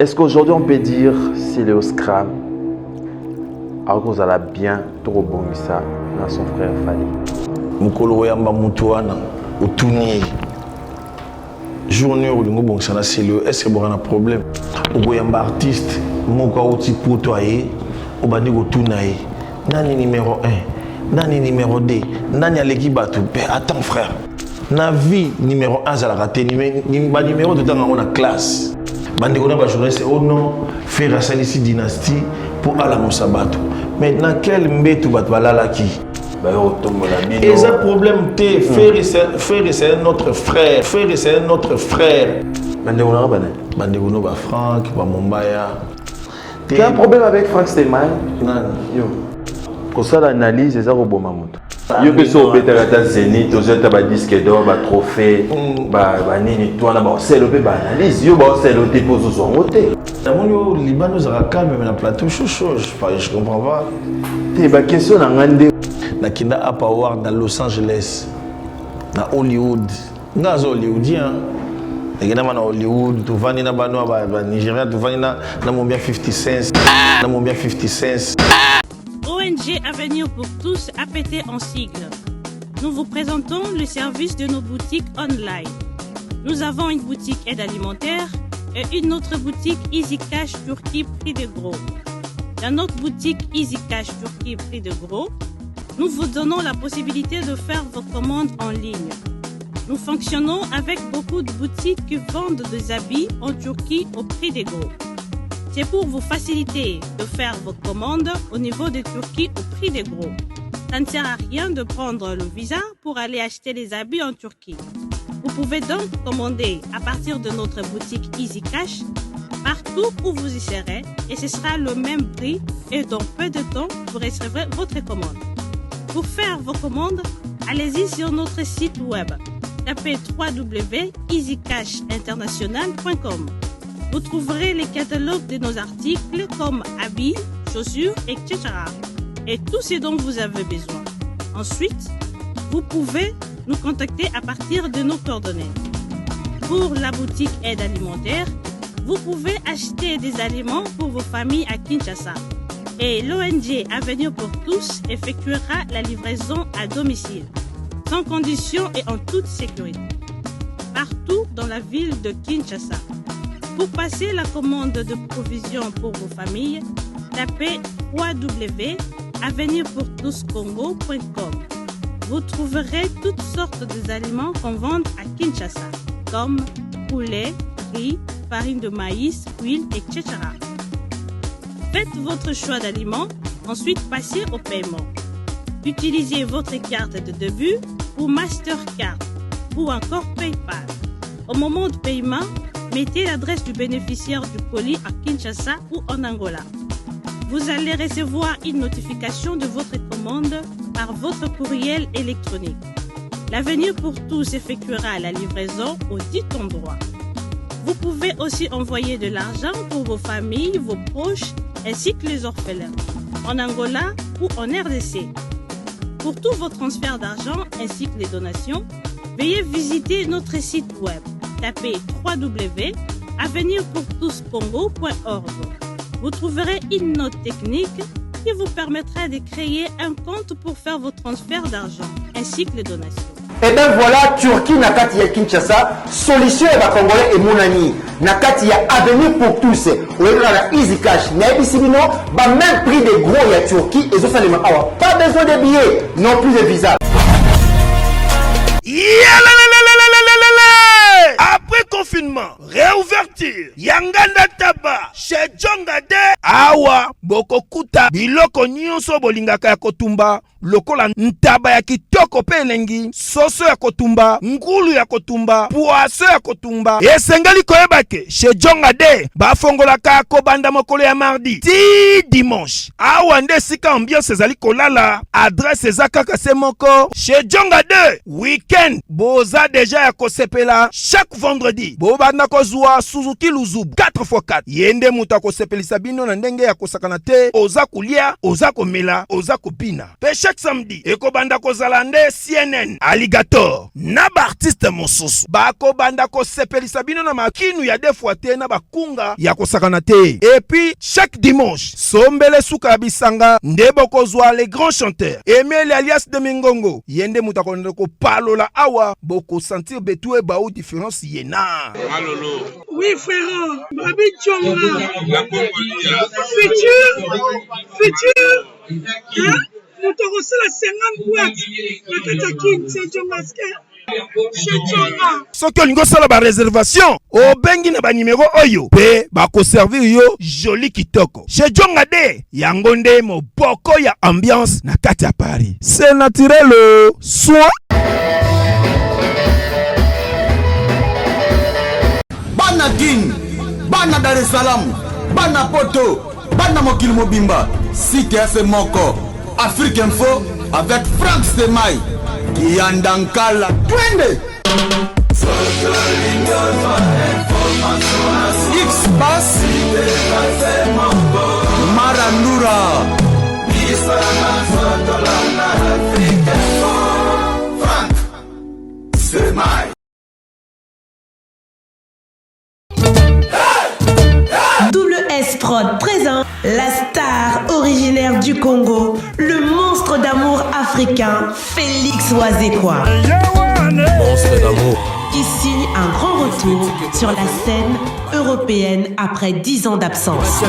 Est-ce qu'aujourd'hui on peut dire c'est le Scram alors qu'on a bien trop bon ça dans son frère Fally? Mukolo yamba mutuana utuni journée où le bon ça c'est le est-ce que bon un problème au yamba artiste moka outi potoyer au bandi go tunaye nani numéro 1 nani numéro 2 nani aleki batu attends frère na vie numéro 1 za la raté numéro de temps on a classe bandi on a journaliste oh non faire à ici dynastie pour ala mosabato maintenant quel mbetu batu balala qui et ça problème t'es frère c'est notre frère frère c'est notre frère Bandegona ba Franck ba Mombaya tu as un problème avec Franck Stelman? Non yo pour ça l'analyse c'est ça au bon moment yo que so betaka Zénith aux autres ba disque d'or ba trophée ba nini toi na ba c'est le ba analyse yo ba c'est le dépôt sur côté na mon Liban nous a calme mais na plateau chaud je comprends pas t'es ba question na ngande na kinda Up Award dans Los Angeles na Hollywood ngazo hollywoodien na mana Hollywood tu vani na bano ba Nigeria tu vani na mombia 50 cents na mombia 50 cents. ONG Avenir pour tous APT en sigle. Nous vous présentons le service de nos boutiques online. Nous avons une boutique aide alimentaire et une autre boutique Easy Cash Turquie prix de gros. Dans notre boutique Easy Cash Turquie prix de gros, nous vous donnons la possibilité de faire vos commandes en ligne. Nous fonctionnons avec beaucoup de boutiques qui vendent des habits en Turquie au prix des gros. C'est pour vous faciliter de faire vos commandes au niveau de Turquie au prix des gros. Ça ne sert à rien de prendre le visa pour aller acheter les habits en Turquie. Vous pouvez donc commander à partir de notre boutique Easy Cash partout où vous y serez et ce sera le même prix et dans peu de temps vous recevrez votre commande. Pour faire vos commandes, allez-y sur notre site web. Tapez www.easycashinternational.com. Vous trouverez les catalogues de nos articles comme habits, chaussures, etc. Et tout ce dont vous avez besoin. Ensuite, vous pouvez nous contacter à partir de nos coordonnées. Pour la boutique aide alimentaire, vous pouvez acheter des aliments pour vos familles à Kinshasa. Et l'ONG Avenir pour tous effectuera la livraison à domicile, sans condition et en toute sécurité, partout dans la ville de Kinshasa. Pour passer la commande de provisions pour vos familles, tapez www.avenirpourtouscongo.com. Vous trouverez toutes sortes d'aliments qu'on vend à Kinshasa, comme poulet, riz, farine de maïs, huile, etc. Faites votre choix d'aliments, ensuite passez au paiement. Utilisez votre carte de début ou Mastercard ou encore PayPal. Au moment de paiement, mettez l'adresse du bénéficiaire du colis à Kinshasa ou en Angola. Vous allez recevoir une notification de votre commande par votre courriel électronique. L'Avenir pour tous effectuera la livraison au dit endroit. Vous pouvez aussi envoyer de l'argent pour vos familles, vos proches, ainsi que les orphelins, en Angola ou en RDC. Pour tous vos transferts d'argent ainsi que les donations, veuillez visiter notre site web. Tapez www.avenirpourtouscongo.org. Vous trouverez une note technique qui vous permettra de créer un compte pour faire vos transferts d'argent ainsi que les donations. Et bien voilà, Turquie nakati ya Kinshasa, solution ya Congolais et Mounani. Nakati ya Avenir pour tous. Ou la Easy Cash. Naibisibino, ba même prix des gros ya Turquie et ça les awa. Pas besoin de billets, non plus de visa. Après confinement, réouverture, Yanganda Taba, chez Djongade, Awa, Bokokuta, Biloko Nyonso Bolingaka ya Kotumba, lokola ntaba ya kitoko pe elengi, soso ya kotumba, ngulu ya kotumba, poaso ya kotumba. Esengali koyebake, chez Djongade, bafongolaka kobanda mokolo ya mardi, ti dimanche. Awa nde sika ambiance ezali kolala, adresse ezakaka se moko, chez Djongade, weekend, boza deja ya kosepela, chaque vendredi, bobanda kozwa Suzuki Luzubu, 4x4. Yende muta kosepelisa bino na ndenge ya kosakana te, oza kulia, oza komela, oza kopina. Pesha chaque samedi ekobanda kozala nde CNN Alligator na baartiste mosusu bakobanda kosepelisa bino na makinu ya defwa te na bakunga ya kosakana te. Et puis chaque dimanche sombele suka bisanga nde bokozwa les grands chanteurs Emile alias de Mingongo yende mutakonde ko palola awa boko sentir betue ba ou différence yena. Malolo. Oui frère, Babi Tchonga. La Congolia. Futur. Hein? Nous t'aurons la 50 boîtes. La Katakin, c'est Tchongaske. Soki olingo sala ba réservation obengi na ba numéro oyo pe bako servir yo joli kitoko chez Djonga de yango nde moboko ya ambiance na kati ya Paris. C'est naturel soit Bana Guine, Bana Dar es Salaam, Bana Poto, Bana Mokili Mobimba, Site FM Moko, Afrique Info avec Frank Stemai, Yandankala, Twende. X-Bass, Marandura, Frank Stemai. Double S Prod présente la star originaire du Congo, le monstre d'amour africain, Félix Wazekwa. Monstre d'amour. Qui signe un grand retour sur la scène européenne après 10 ans d'absence.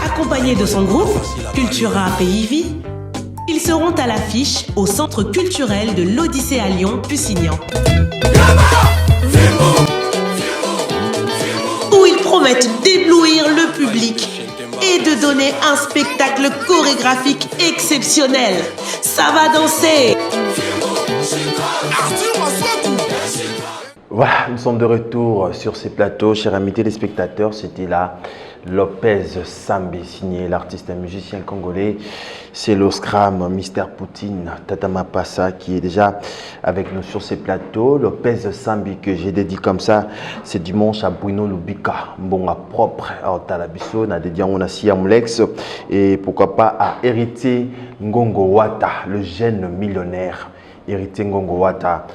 Accompagné de son groupe, Cultura Pays-Vie, ils seront à l'affiche au Centre culturel de l'Odyssée à Lyon-Pusignan. Où ils promettent d'éblouir le public et de donner un spectacle chorégraphique exceptionnel. Ça va danser. Voilà, nous sommes de retour sur ces plateaux, chers amis téléspectateurs. C'était là Lopez Sambi, signé l'artiste et musicien congolais. C'est l'Oscram, Mister Poutine, Tata Mapassa qui est déjà avec nous sur ces plateaux. Lopez Sambi que j'ai dédié comme ça, c'est dimanche à Bruno Lubika, bon à propre à Talabiso, on a dédié à Siamlex et pourquoi pas à Héritier Ngongo Wata, le jeune millionnaire. Héritier Ngongo Wata,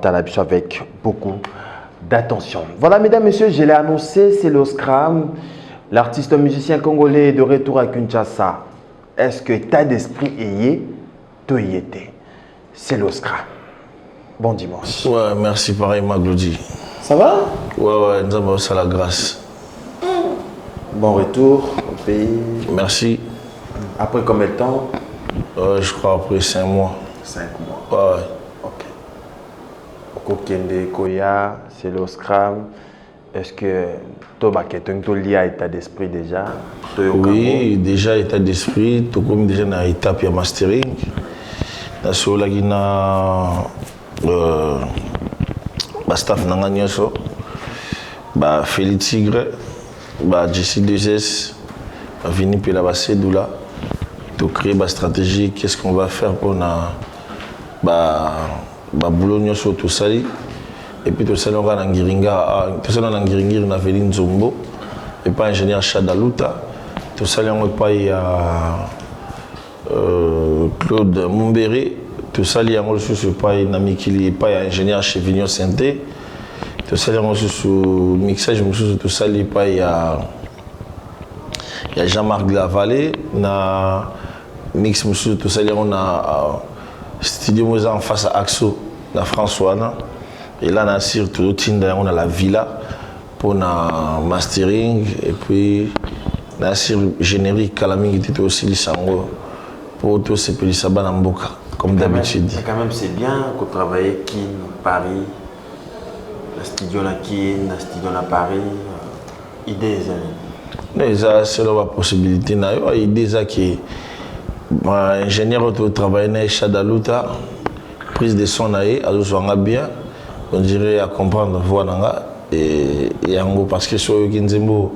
Talabiso avec beaucoup d'attention. Voilà, mesdames, messieurs, je l'ai annoncé, c'est l'Oscram. L'artiste musicien congolais est de retour à Kinshasa. Est-ce que état d'esprit est toyété? C'est l'Oscram. Bon dimanche. Ouais, merci pareil, Maglodi. Ça va? Ouais, nous avons ça la grâce. Bon retour au pays. Merci. Après combien de temps? Je crois après 5 mois. 5 mois. Ouais. Ok. Okokende Koya, c'est l'Oscram. Est-ce que Toba lié à état d'esprit déjà? Oui, déjà état d'esprit. Tout comme déjà dans l'étape de mastering. Dans ce là, staff nanga nyonso, Félix Tigre, JC2S, vini puis la Doula, de créer une stratégie, qu'est-ce qu'on va faire pour boulot nyonso tout ça. Et puis tout ça, on a Ngiringa, tout ça, on a Ngiringa, on a Véline Zombo, et pas ingénieur Chadaluta. Tout ça, on a pas Claude Mumbere. Tout ça, il y a pas Namikili, pas ingénieur chez Vignon Santé. Tout ça, il y a mixage, tout ça, il y a Jean-Marc de la Vallée, na mix, tout ça, il y a studio en face à Axo, na François. Et là, on a la villa pour le mastering. Et puis, on a le générique Kalaming qui était aussi le sango pour tout ce pays Sabanamboka, comme d'habitude. Quand même, c'est bien qu'on travaille qui Paris, la studio à Kin, la studio à Paris. Idées. Mais ça, c'est la possibilité. Idées qui ingénieur qui travaille dans Chadaluta, prise de son aïe, à l'ouest bien. On dirait à comprendre voilà et yango parce que sur Kinzembo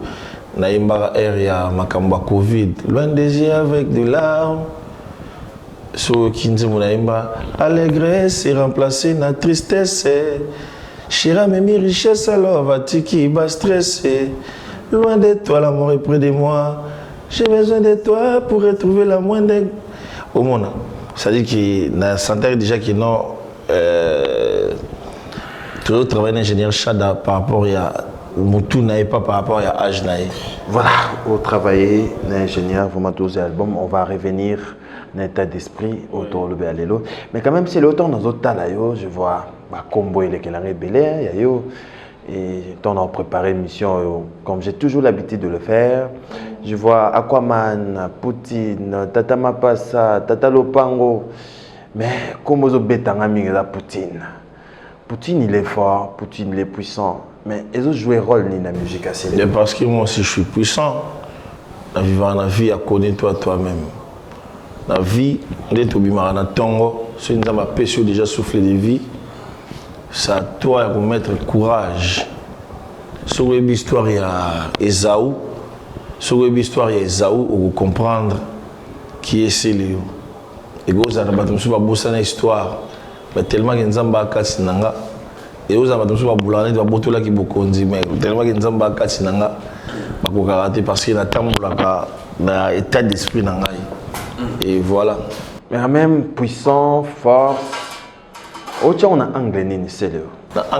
naimba air ya makamba Covid loin des yeux avec de larmes sur Kinzembo naimba allégresse est remplacée na tristesse chira memi richesse alors va tiki ba stressé loin de toi l'amour est près de moi J'ai besoin de toi pour retrouver la moindre. Au monde. C'est-à-dire qu'il y a un centre déjà qui non. Toujours travailler d'ingénieur Chada par rapport à Moutou n'aille pas par rapport à âge naï. Voilà, au travailler d'ingénieur, vous m'avez 12 albums, on va revenir dans l'état d'esprit autour de Béalélo. Mais quand même, c'est l'automne dans d'autres temps, je vois combo et les rebelles, et on a préparé une mission, comme j'ai toujours l'habitude de le faire. Je vois Aquaman, Poutine, Tata Mapassa, Tata Lopango, mais comme aux Betanga Mingela Poutine. Poutine, il est fort, Poutine, il est puissant. Mais ils ont joué rôle dans la musique assez. Parce que moi aussi je suis puissant. La vie à connaître toi-même. La vie, dès que tu as tongo, si tu as déjà soufflé de vie, c'est à toi de mettre courage. Sur l'histoire, il y a Esaü. Sur l'histoire, il y a Esaü, on va comprendre qui est Céléo. Et vous avez une histoire. Tellement que nous avons et vous avez tous les boulons de boto là qui beaucoup dit mais tellement que nous avons kati nanga bakokaraté parce qu'il a tant dans état d'esprit nanga et voilà. Mais même puissant, force. Autant on a anglais ni c'est le.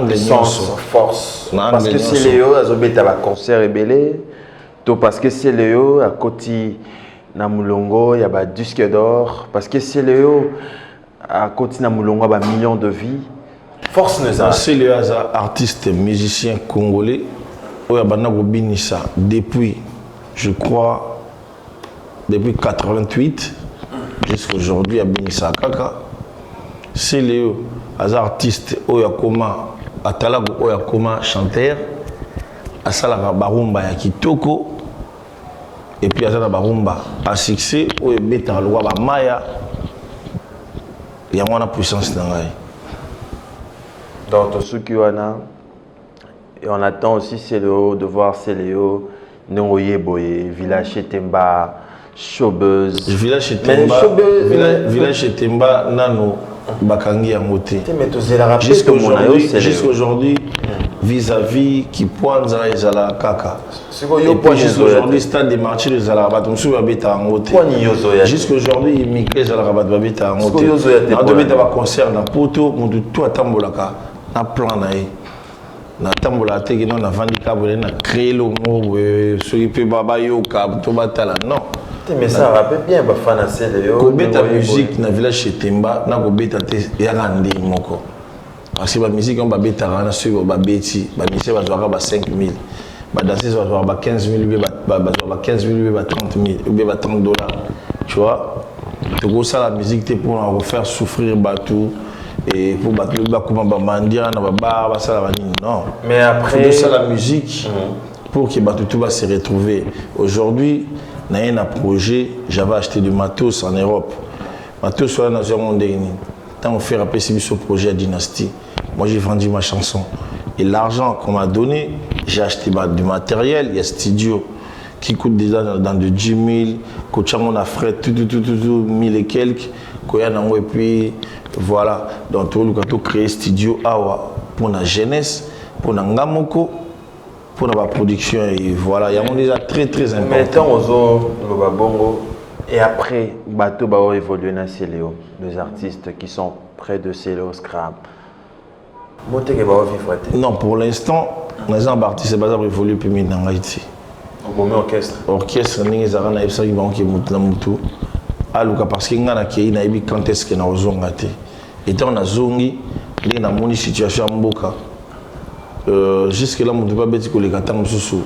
Puissance, force. Parce que c'est Léo a zobé ta concert rebelle. To parce que c'est Léo à côté na Mulongo il y a ba disque d'or parce que c'est Léo à côté na Mulongo ba millions de vies. Force c'est le artiste musicien congolais depuis je crois depuis 88 jusqu'à aujourd'hui à Binissa Kaka c'est le artiste oyakoma atalago oyakoma chanteur asalaka barumba ya kitoko et puis azala barumba à succès oyebeta lwa ba maya ya mwana puissance na ngai. Dans Tosukiwana, et on attend aussi Céléo, de voir Céléo, Nongoye Boye, Village Temba, Chobeuse. Village Temba, Nano, Bakangi Amote. Jusqu'à aujourd'hui, vis-à-vis qui pointe Zala Kaka. Et puis jusqu'à aujourd'hui, stade des martyrs de Zala Rabat, on se à Amote. Jusqu'à aujourd'hui, il migrait Zala Rabat Babita Amote. On devait avoir un concert dans Poto, on doit tout attendre na plan na tambola te que na vandi kabole na créer le mot celui peut baba yo ka to batala non mais ça rappelle bien ba fana Céléo ko beta musique na village chez Temba na ko beta te ya ngandi moko parce que la musique on ba beta na sur ba beti ba mise ba zoaka ba 5000 ba danser ba zoaka ba 15000 ba 15000 ba 30000 ou ba $30, tu vois to go ça la musique te pour refaire souffrir batou et pour battre le bac comme Bamandia, non. Mais après. C'est la musique pour que tout va se retrouver. Aujourd'hui, on a un projet, j'avais acheté du matos en Europe. Matos sur la nation mondiale. Tant on fait rappeler ce projet à Dynastie. Moi j'ai vendu ma chanson. Et l'argent qu'on m'a donné, j'ai acheté du matériel, il y a studio qui coûte déjà dans de 10 000, que on a frais, tout, 1000 et quelques, et puis voilà. Donc, tout le créé studio Awa pour la jeunesse, pour la Ngamoko, pour la production, et voilà. Il y a déjà très important. Maintenant, on bongo et après, Bateau va évoluer dans Céléo, les artistes qui sont près de Céléo Scrap. Non, pour l'instant, les artistes, c'est pas évolué plus vite dans Haïti. Bon, orchestre. Orchestre, ni les arana qui vont monter mutu. Aluka parce que ngana ki na ibi quand est-ce que na ozonga te. Et tant na zongi, les na moni situation mboka. Jusque là mon pas beti ko le kata mususu.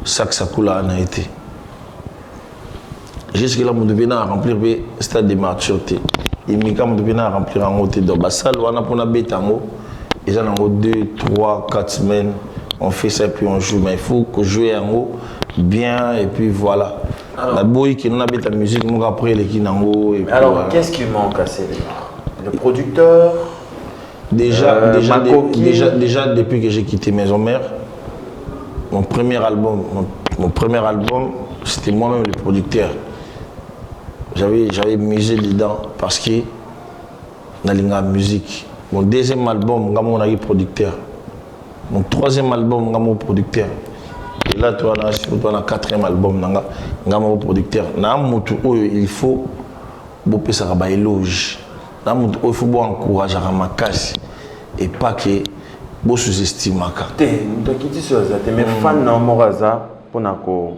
Sac sakula na été. Jusque là mon devait na remplir be stade de maturité. Et mi kam devait na remplir en hôtel do basal wana pona betango. Ils en ont 2, 3, 4 semaines. On fait ça et puis on joue. Mais il faut que jouer en haut bien et puis voilà. La boy qui nous a mis la musique, nous après les qui n'en alors, voilà. Qu'est-ce qui manque à Céléo? Le producteur déjà depuis que j'ai quitté Maison Mère, mon premier album, c'était moi-même le producteur. J'avais misé dedans parce que dans la musique. Mon deuxième album, je suis producteur. Mon troisième album, je suis producteur. là toi on a surtout un 4e album nanga ngama producteur na mutu il faut bopé ça ba éloge na mutu il faut encourager à makasi et pas que bo sous-estime ka te ndakiti so za te mais fan na moraza pona ko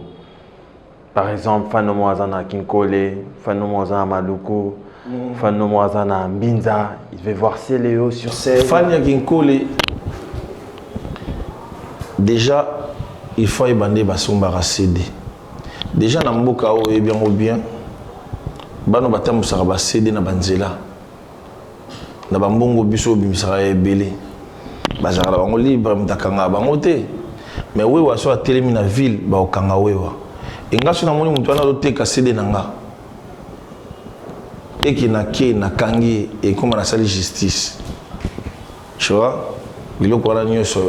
par exemple fan na moraza na Kinkole fan na moraza na Maluku fan na moraza na Mbinza il veut voir Céléo sur scène fan ya Kinkole déjà il faut ébander basombara CD déjà na mboka o e bien ou bien bano batamusaka ba CD na banzela na bambongo biso bimisaka ebele bazala bango libre mutakanga bango te mais wewa so atelemi na ville ba okanga wewa enga so na moni mutu ana oteka CD nanga eki na ke na kangi e comme na sali justice tu vois biloko wana nyonso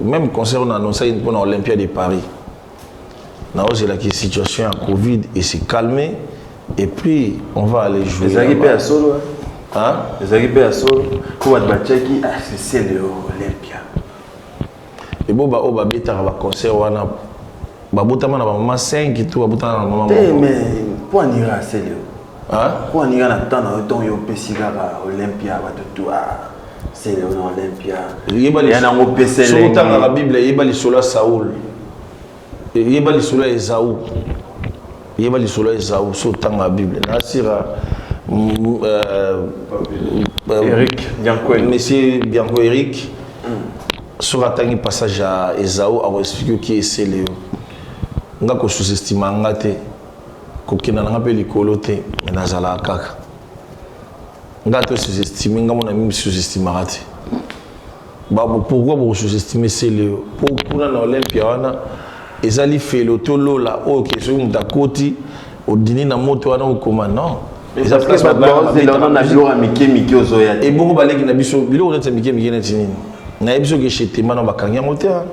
même concert on a annoncé pour l'Olympiade de Paris. Nous avons la situation à Covid et c'est calmé et puis on va aller jouer. Les arrivées à solo, hein? Les arrivées à solo. Pour être battu, c'est l'Olympia. Et bon bah bah bêta va concert on a bah botama na maman 5 et tout botama na maman. Mais pour en ira à Célio. Hein? Pour en ira na temps dans yo pesiga Olympia va tout c'est l'Olympia. Il y a un PC. Sur la Bible, il y a les Saoul. Il y a les solas Esaü. Il y a les solas Esaü sur la Bible. Nasira Eric Bianco. Monsieur Bianco Eric. Sur un passage à Esaü, à expliquer qui est Céléo. On a sous-estimé ngate. Kokina nga pe likolo te nazala kaka. Ngato sous-estimé, nga mona mimi sous-estimé raté. Pourquoi vous sous-estimez Céléo? Pour na Olympia wana ezali felo to lola o ke so muta koti o dini na moto wana okoma non. Les après ba c'est là on a biloko mike ozoya. Et beaucoup baleki na biso biloko neti mike neti nini. Na biso ke chete mana bakanya moteur.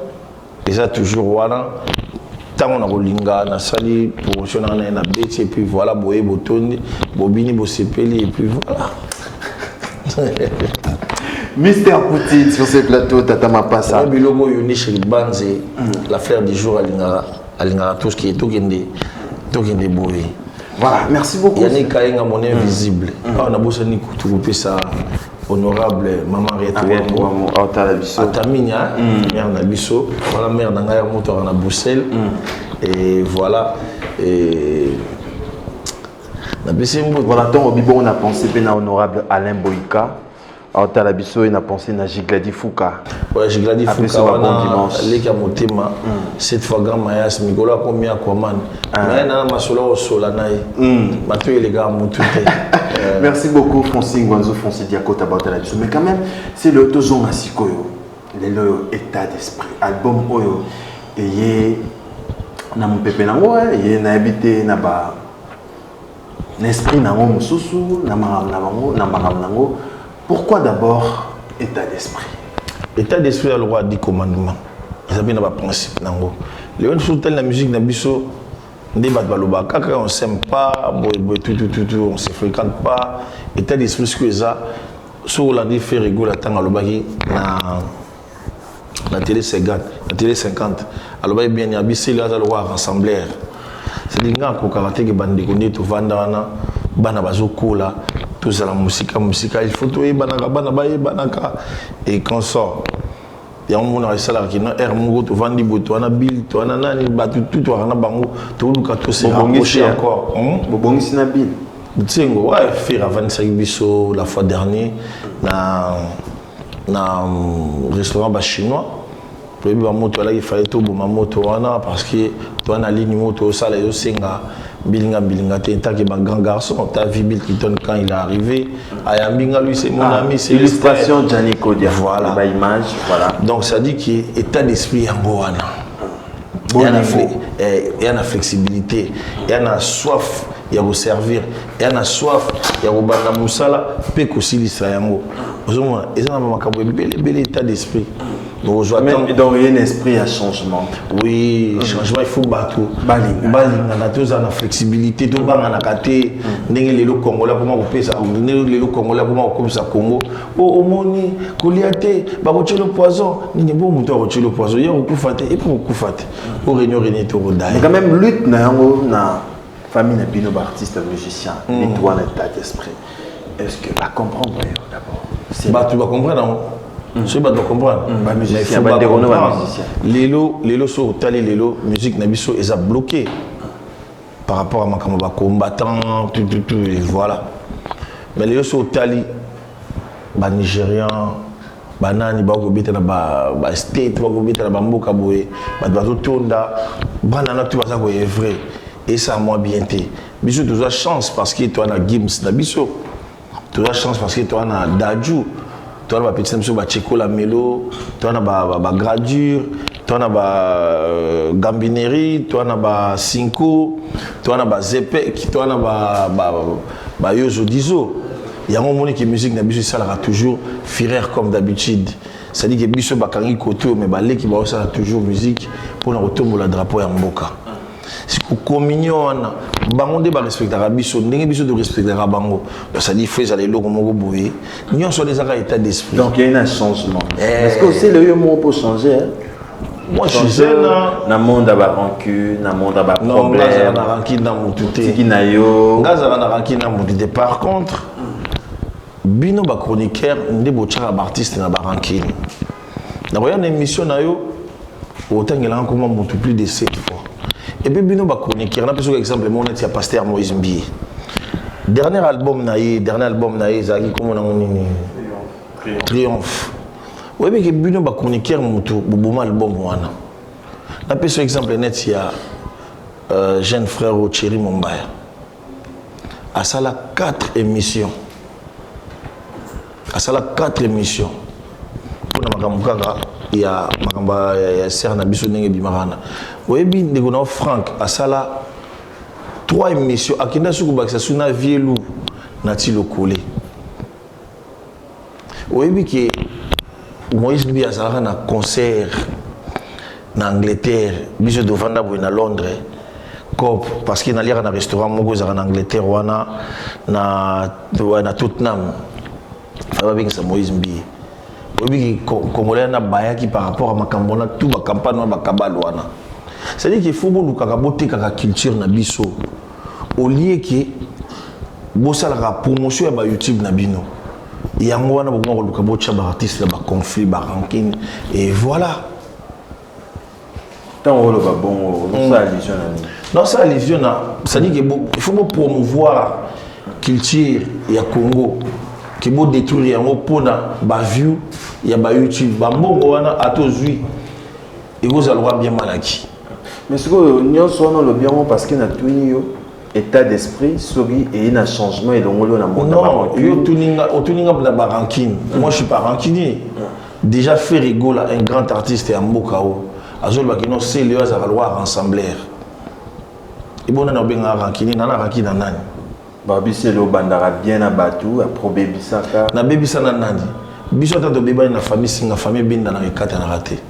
Eza toujours wana tant on a kolinga na sali promotion na beti et puis voilà boye botondi bobini bosepeli et puis voilà. Mister Poutine sur ces plateaux, Tata Mapassa. Le bilogo Yonish Banze, la fleur du jour à l'ingara, tout ce qui est tout qui est beau. Voilà, merci beaucoup. Yannick Kayenga, mon invisible. On a besoin de couper ça. Honorable Maman Rietouamou, Ataminia, mère Nabiso, voilà, mère d'Angaya Motor à Bruxelles. Et voilà. Et. Voilà, donc on a pensé à honorable Alain Boïka. Alors, tu as la pensée à Jigladi Fouka. Ouais, Jigladi Fouka, on a l'équipe Motema. Cette fois, grand Mayas, Migola, combien à Kwaman. Mais on a ma solo au Solanaï. Maintenant, les gars, merci beaucoup, Francine Gwanzo, Francine Diakota, Bautalabiso. Mais quand même, c'est le Tozon Asikoyo, l'état d'esprit. Album Oyo. Et il y a mon pépé nango, il y a habité naba. L'esprit nango mususu, nango. Pourquoi d'abord état d'esprit? État d'esprit a le droit du commandement. Ils avaient un principe. Les gens qui la musique, on ne s'aime pas, on ne se fréquente pas. État d'esprit, ce que ça, sur la fait rigoler la télé 50, la télé 50. Alors, bien, il y a le droit rassembler. C'est-à-dire que les gens qui vendent bana bazokola tous la musique il faut tout banaka et quand sort il y a un monde qui sala qui non air mungo to vandi boto wana bill to wana nani batu tout wana bango to luka to se rapprocher encore bobongisi na bill tsengo ouais faire à 25 biso la fois dernier na restaurant ba chinois pour ba moto là il fallait tout bon moto wana parce que to wana ligne moto sala yo senga Bilinga, t'es un grand garçon, t'as vu Bill Clinton quand il est arrivé. Ayambinga, lui, c'est mon ami, c'est illustration Gianni Kodia. Voilà. Image, voilà. Donc ça dit qu'il y a état d'esprit en Goana. Il y a une flexibilité, il y a une soif, il y a vous servir, il y a une soif, il y a vous banda moussala, peut aussi l'Israël. Vous avez un bel état d'esprit. Donc, mais dans un esprit à changement. Oui, changement, il faut battre. On a la flexibilité, tout le monde a caté. Les Congolais, comment on peut ça? Les Congolais, comment on peut ça? Congo. Oh, moni, Kouliaté, barocher le poison. N'y a pas de barocher le poison. Il y a beaucoup faté. Et pour beaucoup faté. Pour réunir les tours d'ailleurs. Mais quand même, lutte, na famille, na bino artiste, musicien, et toi, un état d'esprit. Est-ce que tu vas comprendre d'abord? Tu vas comprendre, non? Je vais comprendre. Musicien, Lelo so tali lelo musique nabiso est bloqué par rapport à ma combattant tout et voilà. Mais lelo so tali ba Nigérian banani ba ko beta na ba state ba ko beta na mboka boye ba bazo tonda banana tu vas ko est vrai et ça moi bien té. Biso tu as chance parce que toi na Gims nabiso. Tu as chance parce que toi na Dadju. Toi, on a petit Tcheko la mélo, toi, on a gradure, toi, on a gambinerie, toi, on a cinco, toi, on a zepek, toi, on a yozo dizo. Il y a un moment que la musique n'a pas toujours fier comme d'habitude. C'est-à-dire que biso bakangi koto mais balé qui va toujours musique pour nous retomber le drapeau en mboka. C'est que communion bango de ba respecter biso ndenge biso de respecter bango ça dit fait aller logo moko boye nous sommes des état d'esprit donc il y a un changement est-ce que c'est le mot pour changer hein? Moi je suis jeune na monde ba rancune na monde ba problème non na rancune na mututé tikinayo ngaza na rancune na mututé par contre bino ba chroniqueur ndebo tchara ba artiste na ba rancune na voyant émission na yo autant que là comment monte plus de 7 fois. Et puis, nous avons chroniqué. On a pris exemple, mon net, il y a Pasteur Moïse Mbié. Dernier album, Zaki, comment on a Triomphe. Oui, mais nous avons chroniqué un album. On a pris exemple, net, il y a jeune frère Thierry Mombaya. À ça, là, 4 émissions. À ça, là, 4 émissions. Il y a Serna Bissoneng Bimarana. Oui, bien, Franck, à ça là, 3 émissions. À Kenda Soukouba, ça souna Vielou, Nati le collé. Oui, bien, que Moïse Bi a un concert en Angleterre, Biso de Vanda à Londres, parce qu'il y a un restaurant en Angleterre, na Tottenham. Ça va bien, c'est Moïse Bi. Oui, Congolais na bayaki par rapport à Makambona, tout ma campagne na Kabalwana. C'est-à-dire qu'il faut que kakabote kaka culture na biso. Au lieu que bossa la promotion à YouTube na bino. Yango wana bongo lukabocha ba artiste ba conflit ba ranking et voilà. Tant on le va bon, ça allusion non ça allusion c'est-à-dire qu'il faut promouvoir culture ya Congo. Qui va détruire un pour na view il y a YouTube bambongo wana atozui et vous allez bien malaki mais ce que nous sommes le bien parce qu'il y a tout état d'esprit souri et il y a un changement et donc on a mon non yo tuninga na rancune moi je suis pas rancunier déjà fait rigoler un grand artiste à Mbokao azol bakino c'est le hasard loi rassembler et bon on a bien rancune nana rancune nani Babi c'est le bandara bien à Batou, à Pro Baby Saka. Na Baby Sana Nandi. Biso tata bébé na famille singa famille bin dans les 4 na raté.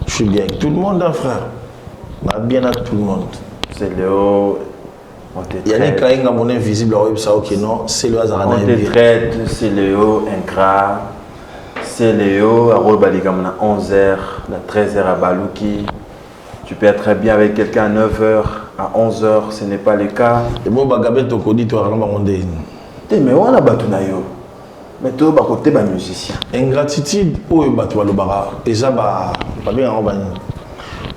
Je suis bien avec tout le monde, hein, frère. Ma bien à tout le monde. C'est Léo. Il y a des cas qui sont invisibles, ok non, c'est le hasard. On te traite, c'est Léo, Incra. C'est Léo, à Robaligam à 11h, à 13h à Balouki. Tu peux être très bien avec quelqu'un à 9h. À 11h, ce n'est pas le cas. Et bon, Bagabé, tu connais, tu as vraiment demandé. Mais on a battu nayo. Mais tu as côté des musiciens. Ingratitude, où est battu le bara? Et ça, pas bien en bas.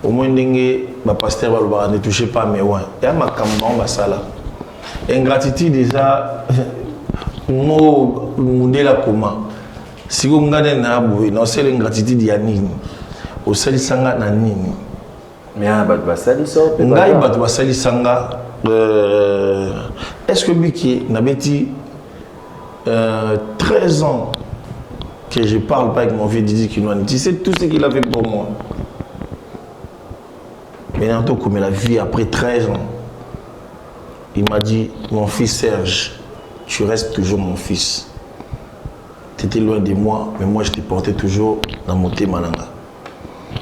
Au moins, les pasteurs ne touchent pas, mais ouais. Il y a ma campagne, ça là. Ingratitude, déjà, moi, je la comment. Si vous regardez, non, c'est l'ingratitude, il y a nini. Au seul sanga, na nini. Mais un bat basali sort. Ngai bat basali sanga. Est-ce que Biki n'avait-il 13 ans que je parle pas avec mon vieux Didi Kinouani? Tu sais tout ce qu'il a fait pour moi. Mais maintenant, comme la vie après 13 ans, il m'a dit, mon fils Serge, tu restes toujours mon fils. tu étais loin de moi, mais moi je te portais toujours dans mon thé mananga.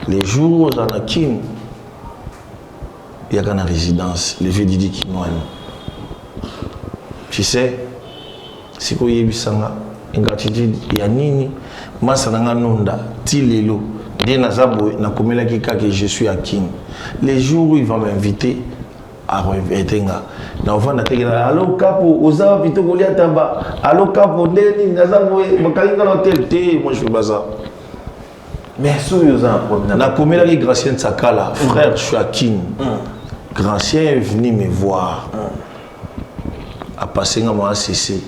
Les jours où on a Kin, il y a une résidence, le vieux Didi Kinouani. Tu sais, si vous avez ingratitude, il y a nini, masananga nonda, tilelo, dès nazabo, na komela kika que je suis à Kin. Les jours où il va m'inviter à revenir, na on va na allo capo, oza vito kolia tamba, allo capo, ndeni nazabo, bakalinga l'hôtel té, moi je fais pas ça. Mais si vous avez un problème, na komela ki Gracien Sakala, frère, je suis à Kin. Gracien est venu me voir. A passé dans ma CC.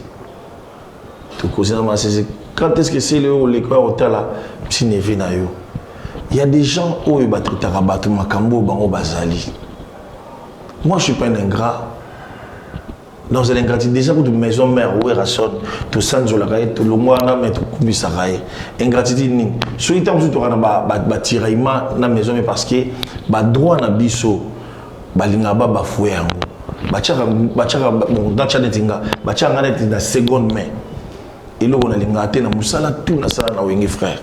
Quand est-ce que c'est le hôtel là? Si nevé na yo. Il y a des gens où ils battent Tarabatou Makambo Bango Bazali. Moi je suis pas un ingrat. Dans un ingrat, déjà pour une maison mère où est Rasson, tout ça nous l'a tout le mois na mettre kubi saraye. Ingratitude ni. Sur temps où tu auras ba tiraillement na maison mais parce que ba droit na biso balinga ba bafoué yango. Bachaka dans chanetinga bachanga net na seconde main et là on a lingaté na musala tout na sala na wengi frère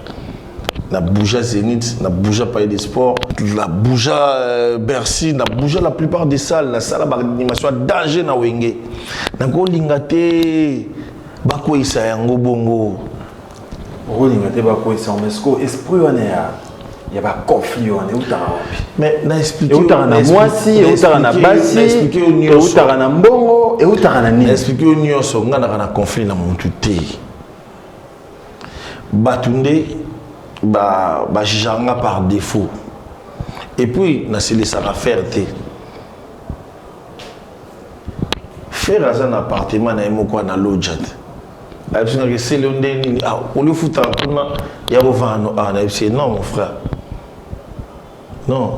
na bouja Zénith na bouja Palais des Sports na bouja Bercy na bouja la plupart des salles na sala ba animation danger na wengi na ko lingaté bako isa yango bongo ko lingaté bako isa mesko esprit wana il y a pas conflit on est où t'as mais na expliquer où t'as na moisi où t'as na basi où t'as na mbongo et où t'as na ni expliquer au nyonso ngana kana conflit na muntu te batunde ba janga par défaut et puis na se laisser faire te faire un appartement na emoko na lodge absolument que c'est le ndeni on le fout en tourna ya bovano na c'est non mon frère. Non,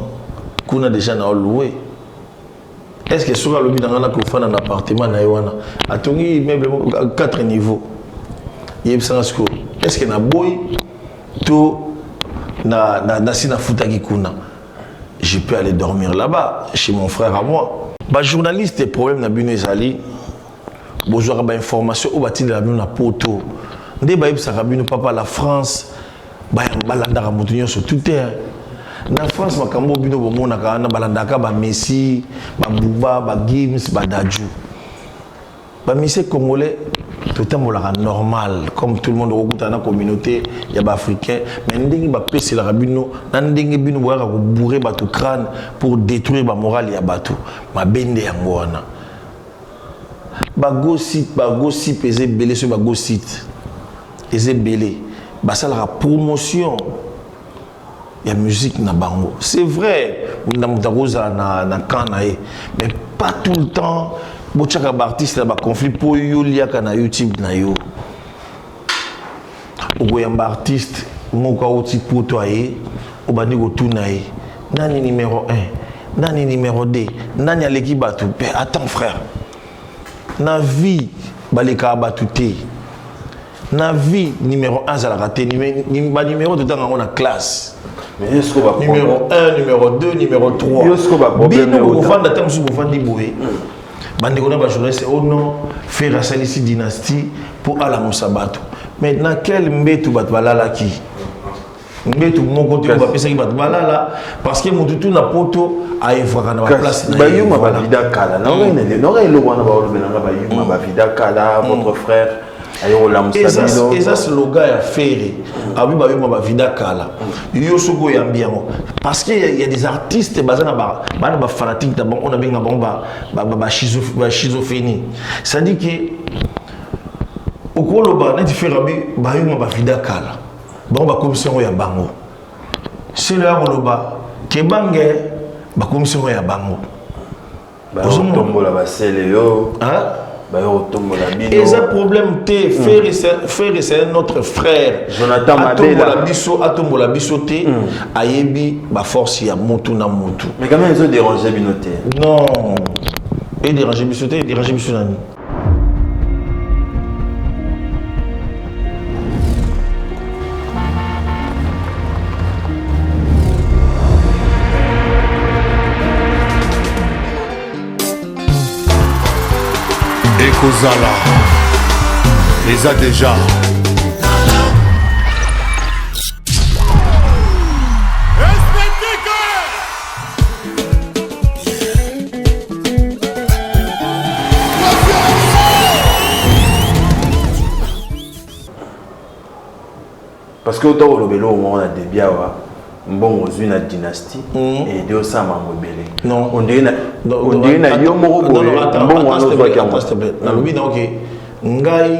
qu'on a déjà loué. Est-ce que sur le but dans un appartement na Yoana a tongi immeuble 4 niveaux. Est-ce que na boy to na sina futaki kuna. Je peux aller dormir là-bas chez mon frère à moi. Ba journaliste des problèmes na Bunezali. Bonjour ba information au bâti de la na poto. Ndé ba ibsa rabino papa la France ba landara mutunyo sur tout terre. Na France makambo bino bomona kana balandaka ba Messi, ba Bouba, ba Gims, ba Dadju. Ba Messi congolais totambola normal comme tout le monde okuta na communauté ya ba africain mais ndenge ba pesi la bino na ndenge bino boyaka ko bourrer bato crâne pour détruire ba morale ya bato ma bende yango wana. Ba gossip pesé belé sur ba gossip. Ezé belé. Ba ça la promotion. Il y a musique na bango. C'est vrai, na mutaroza na kanae, mais pas tout le temps. Bochaka artiste na ba conflit pour yo liaka na YouTube na yo. Ogoyamba artiste moka oti potoyer, obandi go tunae. Nani numéro 1, nani numéro 2, nani aleki batu. Attends frère. Na vie baleka batu te. Na vie numéro 1 za la raté numéro de temps on a classe. Mais est-ce qu'on va numéro 1, numéro 2, numéro 3. Est-ce qu'on va problème bien on va d'attendre sur on va dibouer. Bande on a ba journaliste oh non faire la Salisi dynastie pour ala Moussabato. Maintenant quel mbetu bat balala ki? Mbetu mon côté on va penser qu'il bat balala parce que mon tout na poto a évra na place na. Ba yuma ba vida kala. Non le wana ba olobelanga ba yuma ba vida kala votre frère. Et ça slogan à faire abi ba yuma ba vida kala yo soko ya mbiamo parce qu'il y a des artistes bazana ba fanatique d'abord on a bien ba schizophrénie ça dit que au koloba na faire abi ba yuma ba vida kala ba commission ya bango c'est là koloba ke bange ba commission ya bango ba tombola ba sele yo hein. Et ça problème te frère c'est notre frère Jonathan Mabela atombo la bisoté ayebi ba force ya motu na motu mais quand même ils ont dérangé binoté non et dérangé bisoté nani Kozala, les a déjà que autant le bélo au moment de débia bon aux une dynastie et deux ça m'a rebellé. Non, on dirait na yo moko boye bon on s'il te plaît. Na lobi na OK. Ngai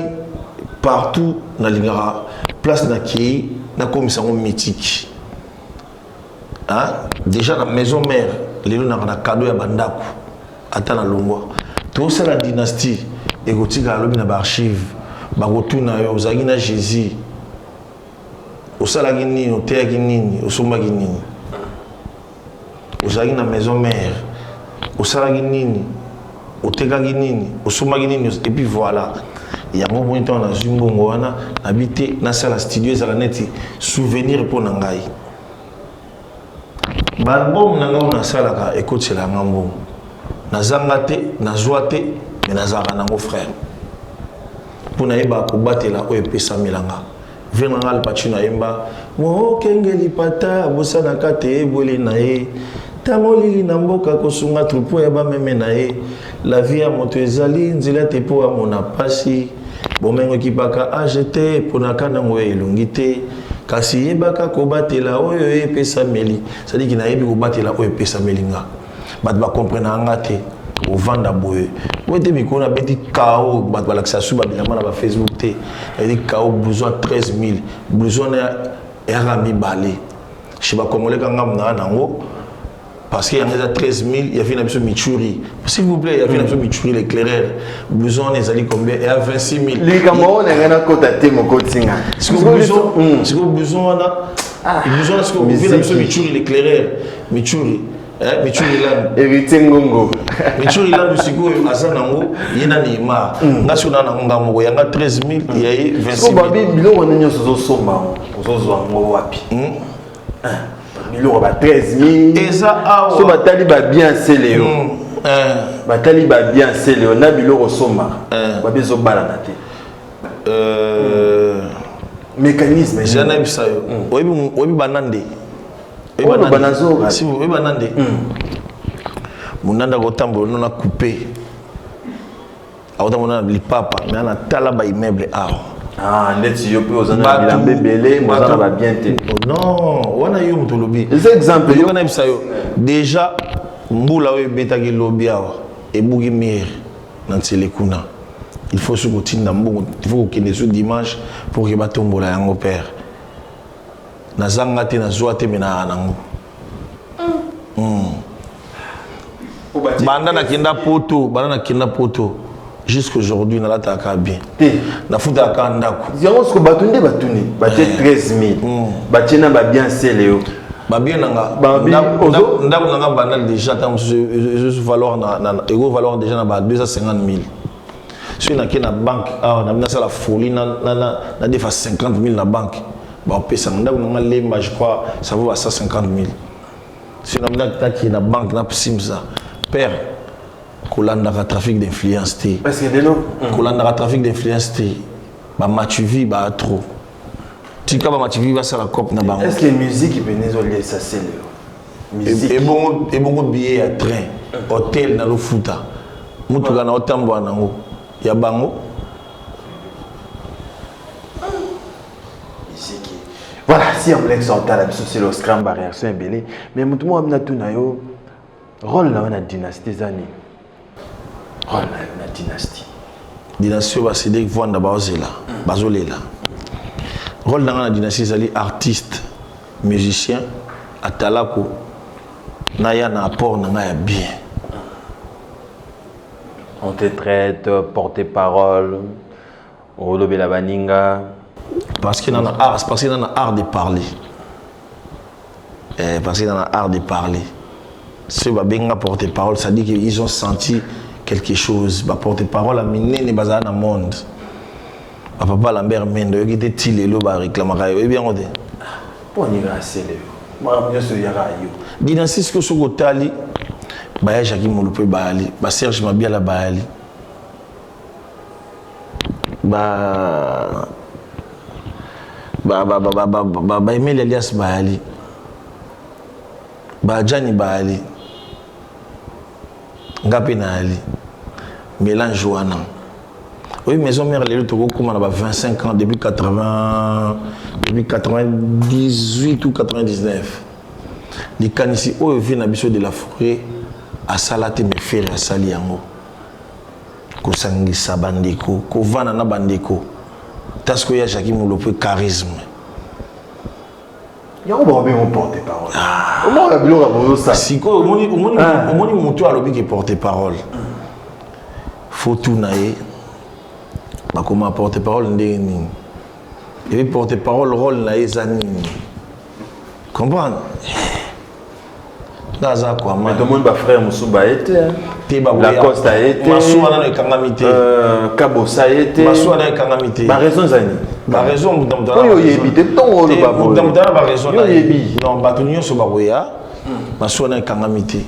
partout na lingara place na ki na commission mythique. Hein? Déjà la maison mère, les gens na cadeau ya bandako. Ata na longwa. Tout ça la dynastie et gotika lobi na archive. Ba rotuna yo ozagi na Jésus. Osalaki nini, oteyaki nini, osombaki nini. Ozagi na maison mère. Osalaki nini, otekaki nini, osombaki nini et puis voilà. Il y a un moment où on a vu mbongo wana habité na salle studio za neti souvenir pour nangai. Ba album nanga on a salaka ekotela ngambo. Nazanga te, nazwa te, mais nazaka nango frère. Pour naïba kobatela o epesa milanga. Venanga Al Pacino yemba mo kengeli pata bosana kate ebole nae tamolili na mboka kosunga troupeau ya ba meme nae la vie ya moto ezali nzela te po amona pasi bomengo kipaka ajete ponaka nango elongi te kasi yebaka kobatela oyo epesa meli c'est-à-dire ki nayebi kobatela oyo epesa melinga bat ba comprendre anga te au vanda boye wete mikona beti kao bat balakisa suba bilama na ba Facebook te dit kao besoin 13000 besoin ya rami balé je ba congolais kanga mna nango parce qu'il y a 13000 il y a fait une absolue michuri s'il vous plaît il y a fait une absolue michuri l'éclaireur besoin les ali combien et à 26000 les camarades na ngana kota te moko tinga c'est besoin na besoin ce que vous avez absolue michuri l'éclaireur michuri Michuri Land héritier ngongo Michuri Land siko azanango yena Neymar ngaso na ngonga moko yanga 13000 yayi 26000 so babi biloko nini sozo somba ozozo ngo wapi biloko ba 13000 eza awa so batali ba bien seleo batali ba bien seleo na biloko somba babezo bala na te mécanisme jana bisayo oyebi banande banazo si vous banande munanda kotambo nona coupé awota mona lipapa mais ana tala ba immeuble ndeti yo pe ozana bilambe belé mozana ba bien te non wana yo mutolobi les exemples yo kana bisayo déjà mbula oyo betaki lobi awa ebuki mir na ntele kuna il faut se continuer mbongo il faut que ce dimanche pour que batombola yango père nazanga te nazwa te mena nango banda na kenda poto jusqu'aujourd'hui na lataka bien na futa kandako yango sko batunde batuni batie 13000 batie na ba bien seleo ba bien nanga ndako nanga banda déjà tant je valeur na ego valeur déjà na ba 250000 si na kena banque na sala folie na defa 50000 na banque bon pesa ndako nanga lemba je crois ça vaut à 150000 si on a qui na banque na simza père kolanda ka trafic d'influence té parce que deno kolanda ka trafic d'influence té ba matuvi ba trop tika ba matuvi ba sala cop na bango est-ce que musique peut nous lier ça c'est musique et bon billet à train hôtel na lo futa mutuka na otambo nango ya bango. Voilà, si on voulait sortir la c'est le scrum barrière, c'est un belé. Mais tout le monde a tout nayo. Rôle dans la dynastie Zani. Rôle dans la dynastie. Dynastie va se dire que vous n'avez là, bazolé là. Rôle dans la dynastie Zali, artiste, musicien, atalako, naya na apport naya bien. On te traite, porte-parole, on lobby la baninga. Parce qu'il y a un art de parler. Parce qu'il y a un art de parler. Ceux qui ont porte-parole, ça dit qu'ils ont senti quelque chose. Porte-parole a miné les bazar dans le monde. Papa Lambert Mende, qui était tilé, il a réclamé. Et bien, on dit. Pour y grâcer, dynastie que ce que tu as Jacques Mouloupé Baali, Serge Mabiala Baali. Emile Elias Baali, Gianni Baali, Ngape Naali, Mélange Wana, Oui, maison mère, les autres, comme on a 25 ans, depuis 98 ou 99. Les canissi, où vient l'habitude de la forêt, à Salate, mes frères, à Saliango. Kosangisa bandeko, Kovana na bandeko. Tasko ya Jackie Moulope, charisme. Il y a un porte-parole. Au moins, la bilan a ça. Si quoi, au moins, mon toit a l'objet qui porte-parole. Faut tout naïe. Comment porte-parole n'est ni. Et puis porte-parole rôle naïe zanini. Comprendre? Daza quoi, mais tout le monde va frère Moussouba a été. La Costa a été. Massoua n'a kangamité. Kabosa a été. Massoua n'a kangamité. Ma raison Zani. Ma raison Moudamdana. Oui, il y a évité ton le babo. Moudamdana ma raison. Non, Batunio Sobaroya. Massoua n'a kangamité.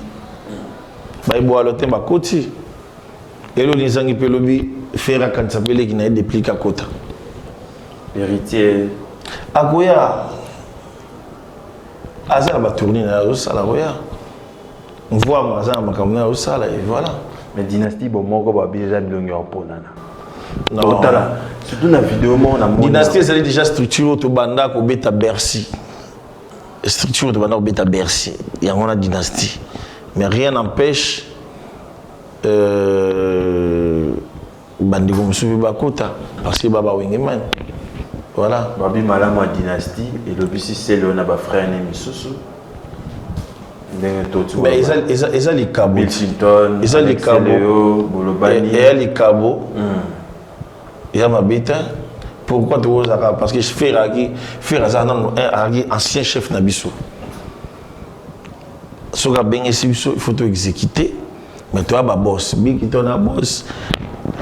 Baïbo à l'hôtel Bakoti. Et le Nizangi Pelobi fait un cantabele qui n'a pas dépliqué à Kota. Héritier. Agoya. Azar va tourner dans la Salaroya. On voit Mazan Makamna au Sala et voilà. Mais dynastie, bon, moi, je vais déjà bien pour Nana. Non, surtout dans la vidéo, on a dynastie, c'est déjà structure au Banda au Beta Bercy. Structure au Banda au Beta Bercy. Il y a une dynastie. Mais rien n'empêche. Bandigo Moussoubi Bakota. Parce que Baba Wingeman. Voilà. Babi Malama dynastie et le bisi c'est le naba frère Nemisusu. Mais ils ont les cabos. Milton, ils ont les cabos. Bolobani. Et les cabos. Il y a ma bête. Pourquoi tu oses? Parce que je fais un ancien chef Nabiso. Ce qui a bien ici, il faut te exécuter. Mais tu as un boss. Bien que tu as un boss.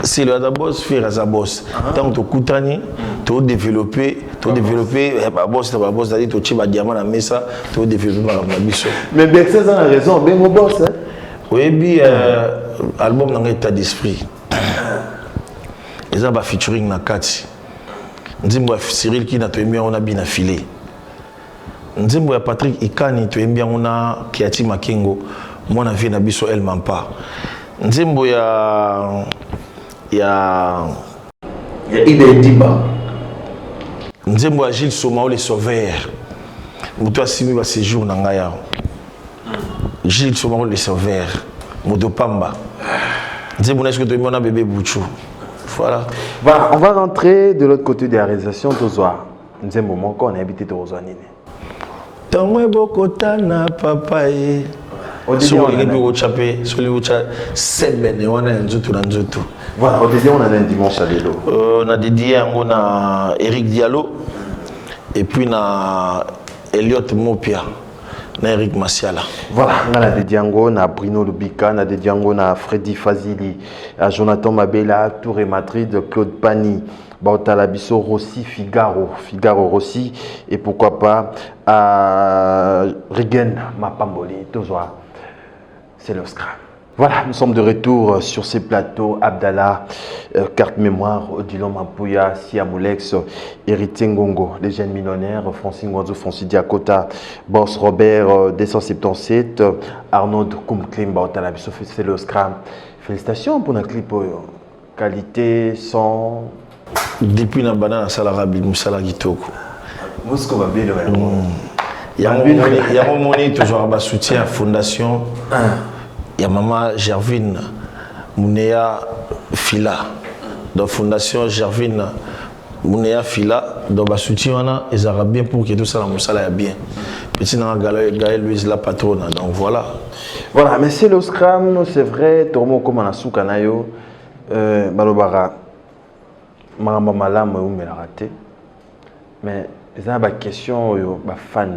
C'est le boss, faire un boss. Tant que tu coutani, tu as développé, boss, c'est-à-dire tu as diamant à mesa, tu as développé ma biso. Mais bien que ça a raison, bien mon boss. Oui, puis album dans l'état d'esprit. Ils ont featuring na kati. Nzimbo Cyril qui n'a pas mis on a bien affilé. Nzimbo Patrick Ikani tu aimes bien on a Kiati Makengo. Moi na vie na biso elle m'en pas. Nzimbo ya Ide Diba. Nzembo Agile Somao les sauveurs. Mouto asimi ba séjour na ngaya. Gilles Somao les sauveurs. Mouto Pamba. Nzembo est-ce que tu as bébé Bouchou. Voilà. On va rentrer de l'autre côté de la réalisation Tozoa. Nzembo Monko on a habité Tozoa Nine. Tangwe bokota na papa e. Sur les bureaux de chapé, sur les bureaux de chapé, c'est bien, on a un zoutou. Voilà, au deuxième, on a un dimanche à l'élo. On a dédié, on a Eric Diallo, et puis on a Elliot Mopia, on a Eric Massiala. Voilà, on a dédié, on a Bruno Lubika, on a dédié, on a Freddy Fazili, à Jonathan Mabela, Touré Madrid, Claude Pani. Bautalabiso Rossi, Figaro Rossi, et pourquoi pas à Regen Mapamboli, Tozoa. C'est le scrum. Voilà, nous sommes de retour sur ces plateaux. Abdallah, carte mémoire, Odilon Mampouya, Siamoulex, Héritier Ngongo, les jeunes millionnaires, Francine Guanzo, Francis Diakota, Boss Robert, 277, Arnaud Koumklim, Bautalabiso, c'est le scrum. Félicitations pour notre clip. Qualité, son. Depuis la banane à Salarabi, Moussala Gitoko. Moscou va bien le il y a un moment toujours à soutien à la fondation. Il y a maman Gervine Mounéa Fila. Dans la fondation Gervine Mounéa Fila, dans le soutien, ils ont bien pour que tout ça, Moussala est bien. Petit dans la Gaël Louise la patronne. Donc voilà. Voilà, mais c'est le scram, c'est vrai, Tormo comme on a sous Kanayo, Balobara. Maramba Malam ou me l'a raté. Mais il y a une question, il y a des fans.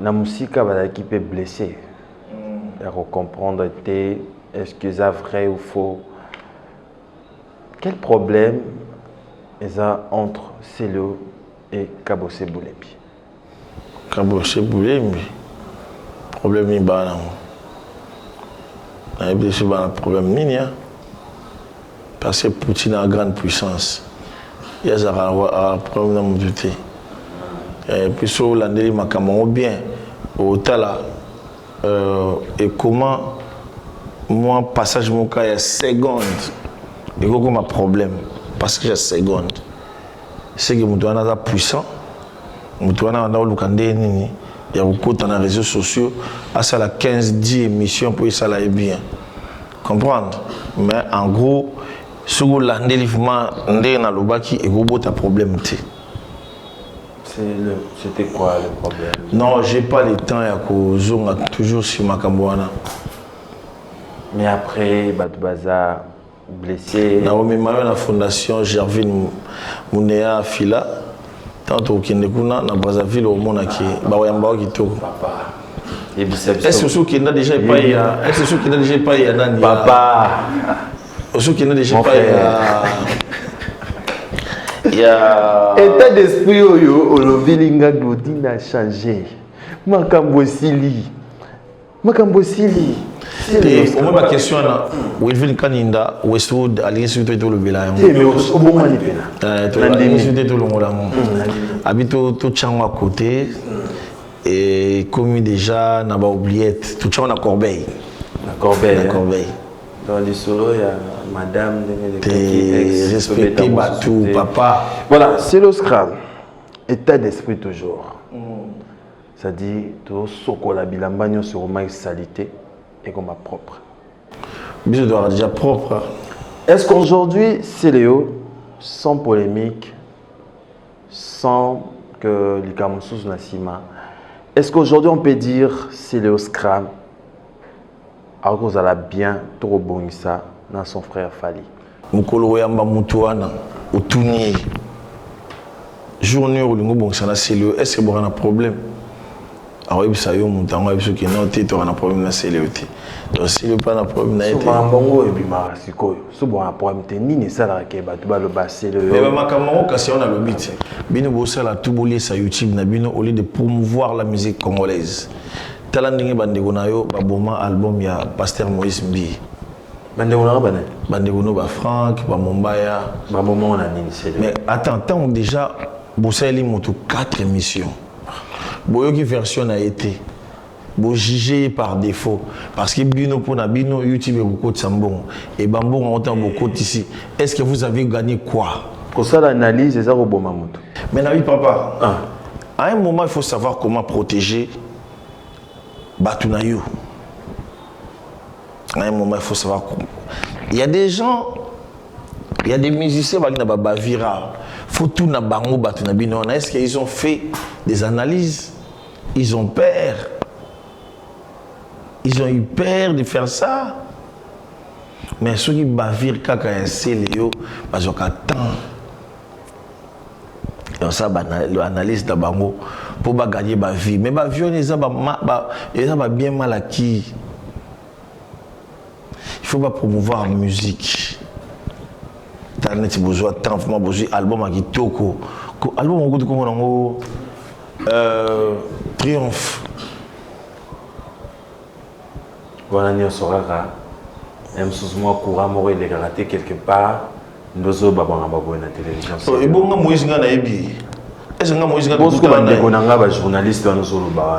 La musique va l'équipe blessée. Il faut comprendre est-ce que c'est vrai ou faux. Quel problème il y a entre Celo et Kabossé Boulembi? Kabossé Boulembi, problème n'est pas là. Il y a un problème minier. Parce que Poutine a une grande puissance. Il y a un problème dans mon duté. Et puis sur l'année, il m'a bien. Au Tala. Et comment, moi, passage mon cas, il y a secondes. il y a un problème. Parce que la seconde, c'est que nous sommes puissants, nous sommes il y a beaucoup dans les réseaux sociaux, à ça la 15-10 émissions pour ça là est bien. Comprendre? Mais en gros, si vous landez l'effort, vous avez un problème. C'était quoi le problème? Non, j'ai pas le temps à cause toujours sur ma cambouana. Mais après, Bazar blessé. Dans la fondation Gervin Mounéa Fila, tant au Kindekuna, dans Brazzaville, au Monaki, Bawayamba Kito. Papa. Est-ce que qu'il n'a déjà pas eu est-ce que qu'il n'a déjà pas eu un Papa. Est-ce qu'il n'a déjà pas il y a état d'esprit oyo olobilinga Claudine a changé. Makambo sili. Au moins ma question là, Wilvin Kaninda, Westwood, Alliance de tout le village. Mais au bon moment Alliance de tout le monde. Habito tout changement à côté et comme déjà n'a pas oublié tout changement à Corbeil. La Corbeil. Dans les solos, il y a madame de respecter Batou, papa. Voilà, c'est le Scrum. État d'esprit toujours. Ça dit, tout ce qu'on a bilambagno sur ma salité et comme propre. Mais je dois être déjà propre. Est-ce qu'aujourd'hui, c'est Léo, sans polémique, sans que les Kamoussous Nassima, est-ce qu'aujourd'hui on peut dire c'est Léo Scrum? Alors que vous allez bien trop bon ça dans son frère Fali. Mukolo yamba mutuana utuni journée où le bon ça c'est le est-ce que bon un problème? Alors il ça yo mutango il qui non tu as un problème na c'est le donc si le pas un problème na été souvent bongo et bimara sikoyo so bon un problème te nini ça la ke ba tu ba le basser le mais makamoko kasi on a le but bino bo ça la tout bolé sur YouTube na bino au lieu de promouvoir la musique congolaise. Talandingi bandeko na yo baboma album ya Pasteur Moïse Mbi. Bandeko na bana. Bandeko no ba Franck, ba Mombaya, ba moment on a initié. Mais attends, déjà Bossaili moto 4 émissions. Boyoki version a été bo jugé par défaut parce que bino pour na bino YouTube et beaucoup de sambon et bambo on entend beaucoup ici. Est-ce que vous avez gagné quoi? Pour ça l'analyse et ça roboma moto. Mais na oui papa. À un moment il faut savoir comment protéger Batunayo. À un moment, il faut savoir comment. Il y a des gens, il y a des musiciens qui ont bavira. Faut tout na bango Batunabino. Est-ce qu'ils ont fait des analyses? Ils ont peur. Ils ont eu peur de faire ça. Mais ceux qui bavirent quand c'est Léo, ils ont attendre. Donc ça, l'analyse de bango pour gagner ma vie. Mais ma vie, ils ont bien mal acquis. Il faut pas promouvoir la musique. Tu as besoin de temps, besoin d'album qui toko. Album comment Triomphe. Voilà, nous sommes même sous moi courant, moi il est raté quelque part. Nous sommes pas na télévision. Et bon, moi je gagne ebi. Est-ce que moi je gagne beaucoup de journalistes dans nos ba.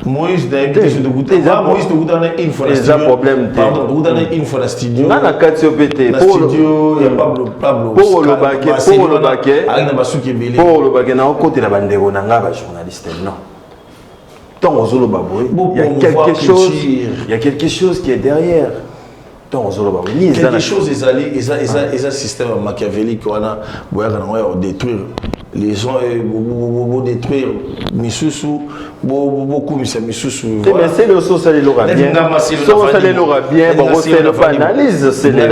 Moïse d'habitude je doute Moïse doute dans une fois studio problème pardon doute dans une fois studio na kati OPT pour studio ya Pablo pour le baquet avec na basuki belé pour le baquet na côté la bandeko na nga ba journaliste non tant ozolo baboy il y a quelque chose qui est derrière tant ozolo baboy ni quelque chose ils système machiavélique on a boya détruire les gens vont détruire Misusu beaucoup Misusu mais c'est le social il aura bien social il aura bien bon c'est le analyse c'est le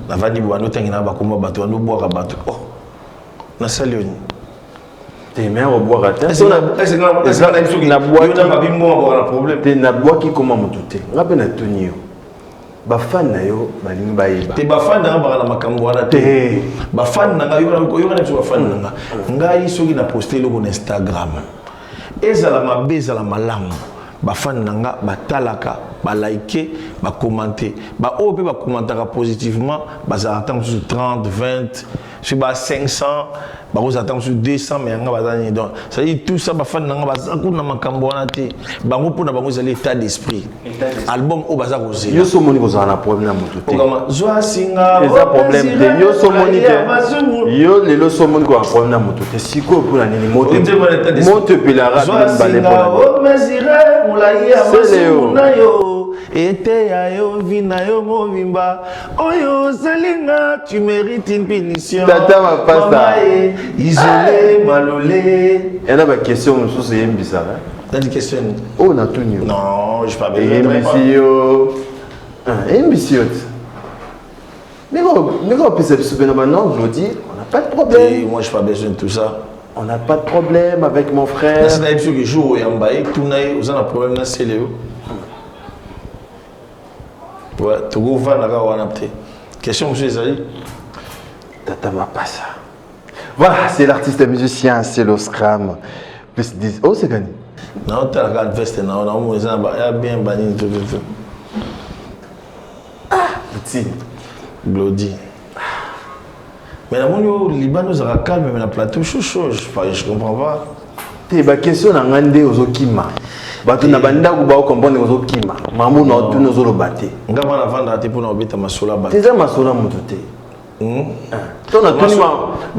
la vandi boano tengina ba komba bato ando boaka bato oh na salioni t'es même au boire à terre est-ce que na boaki na babimbo ba problème t'es na boaki comment mututé ngape na tonio bafan na yo balingi bayeba te bafan na ba na makambo wana te bafan na yo na tu bafan na ngai soki na poster loko na Instagram ezala mabe ezala malamu bafan na nga batalaka ba liker ba commenter ba ope ba commentera positivement ba attendre sur 30 20 sur 500, vous attendez sur 200, mais donc ça dit tout ça, bah fan n'anga baza kuna makambo wana te, bango pour na bango za l'état d'esprit. Album au baza rosé. Yo so moni ko za na problème na mutu te. Joa singa. Eza problème te. Yo so moni te. Yo lelo so moni ko problème na mutu te. Siko pour na nini moto. Moto pelara balé pour na. C'est Léo. Ete ya yo vina yo movimba oyo salinga tu mérites une punition. Tata va pas ça. Isolé malolé. Il y a une question c'est une bizarre. T'as une question? Oh na tout new. Non, je pas besoin. Mais quand on peut se souvenir maintenant, je vous dis, on n'a pas de problème. Moi je pas besoin de tout ça. On n'a pas de problème avec mon frère. C'est là que jour où Yambaye tout naï, vous avez un problème là c'est Léo. Ouais, tu vas voir question, monsieur Zali. Tata m'a pas ça. Voilà, c'est l'artiste musicien, c'est le Scram. Plus 10. Oh, c'est gagné. Non, tu as la veste, non, il y a bien banni tout. Ah, petit. Glody. Mais la mon Liban nous a calme, mais la plateau chaud, je comprends pas. Tu es question dans Ngande Ozokima. Bato na banda ku ba comprendre Ozokima. Mamu na tu nous olobate. Ngama na vendre te pour na obita masola ba. Teza masola mutote.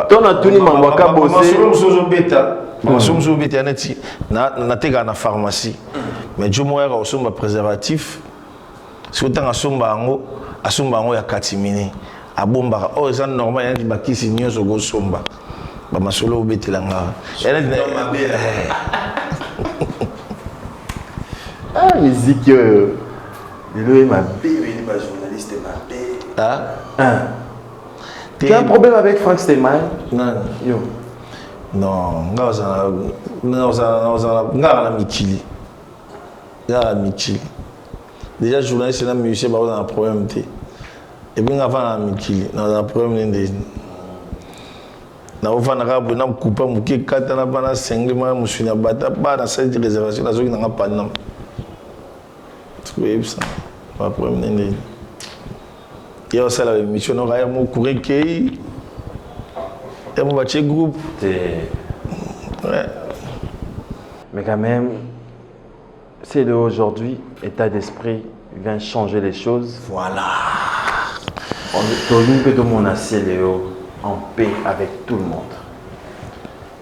Tona tuni mambaka bossé. Masola musozo beta. Masola musozo beta neti na tega na pharmacie. Mais jo moya ka osomba préservatif. Si otanga somba ngo ya katimini. Abomba oh ça normal yani bakisi nyoso go somba. Ba masola obetela nga. Ah, musique. Le est ma bébé, ma journaliste ma bébé. Ah. Tu as un problème avec Frank Steinmeier? Non. Yo. Non, déjà journaliste et musicien, on a un problème. Et bien avant la Mikili, on a un problème. Na ufana na kupa muke kata na bana sengema musuna bata bana sa réservation na zoki na panam. Oui, ça. Pas problème. Il y a aussi la émission, on a un courrier qui est un petit groupe. Ouais. Mais quand même, c'est aujourd'hui, état d'esprit vient changer les choses. Voilà. On peut tout le monde en paix avec tout le monde.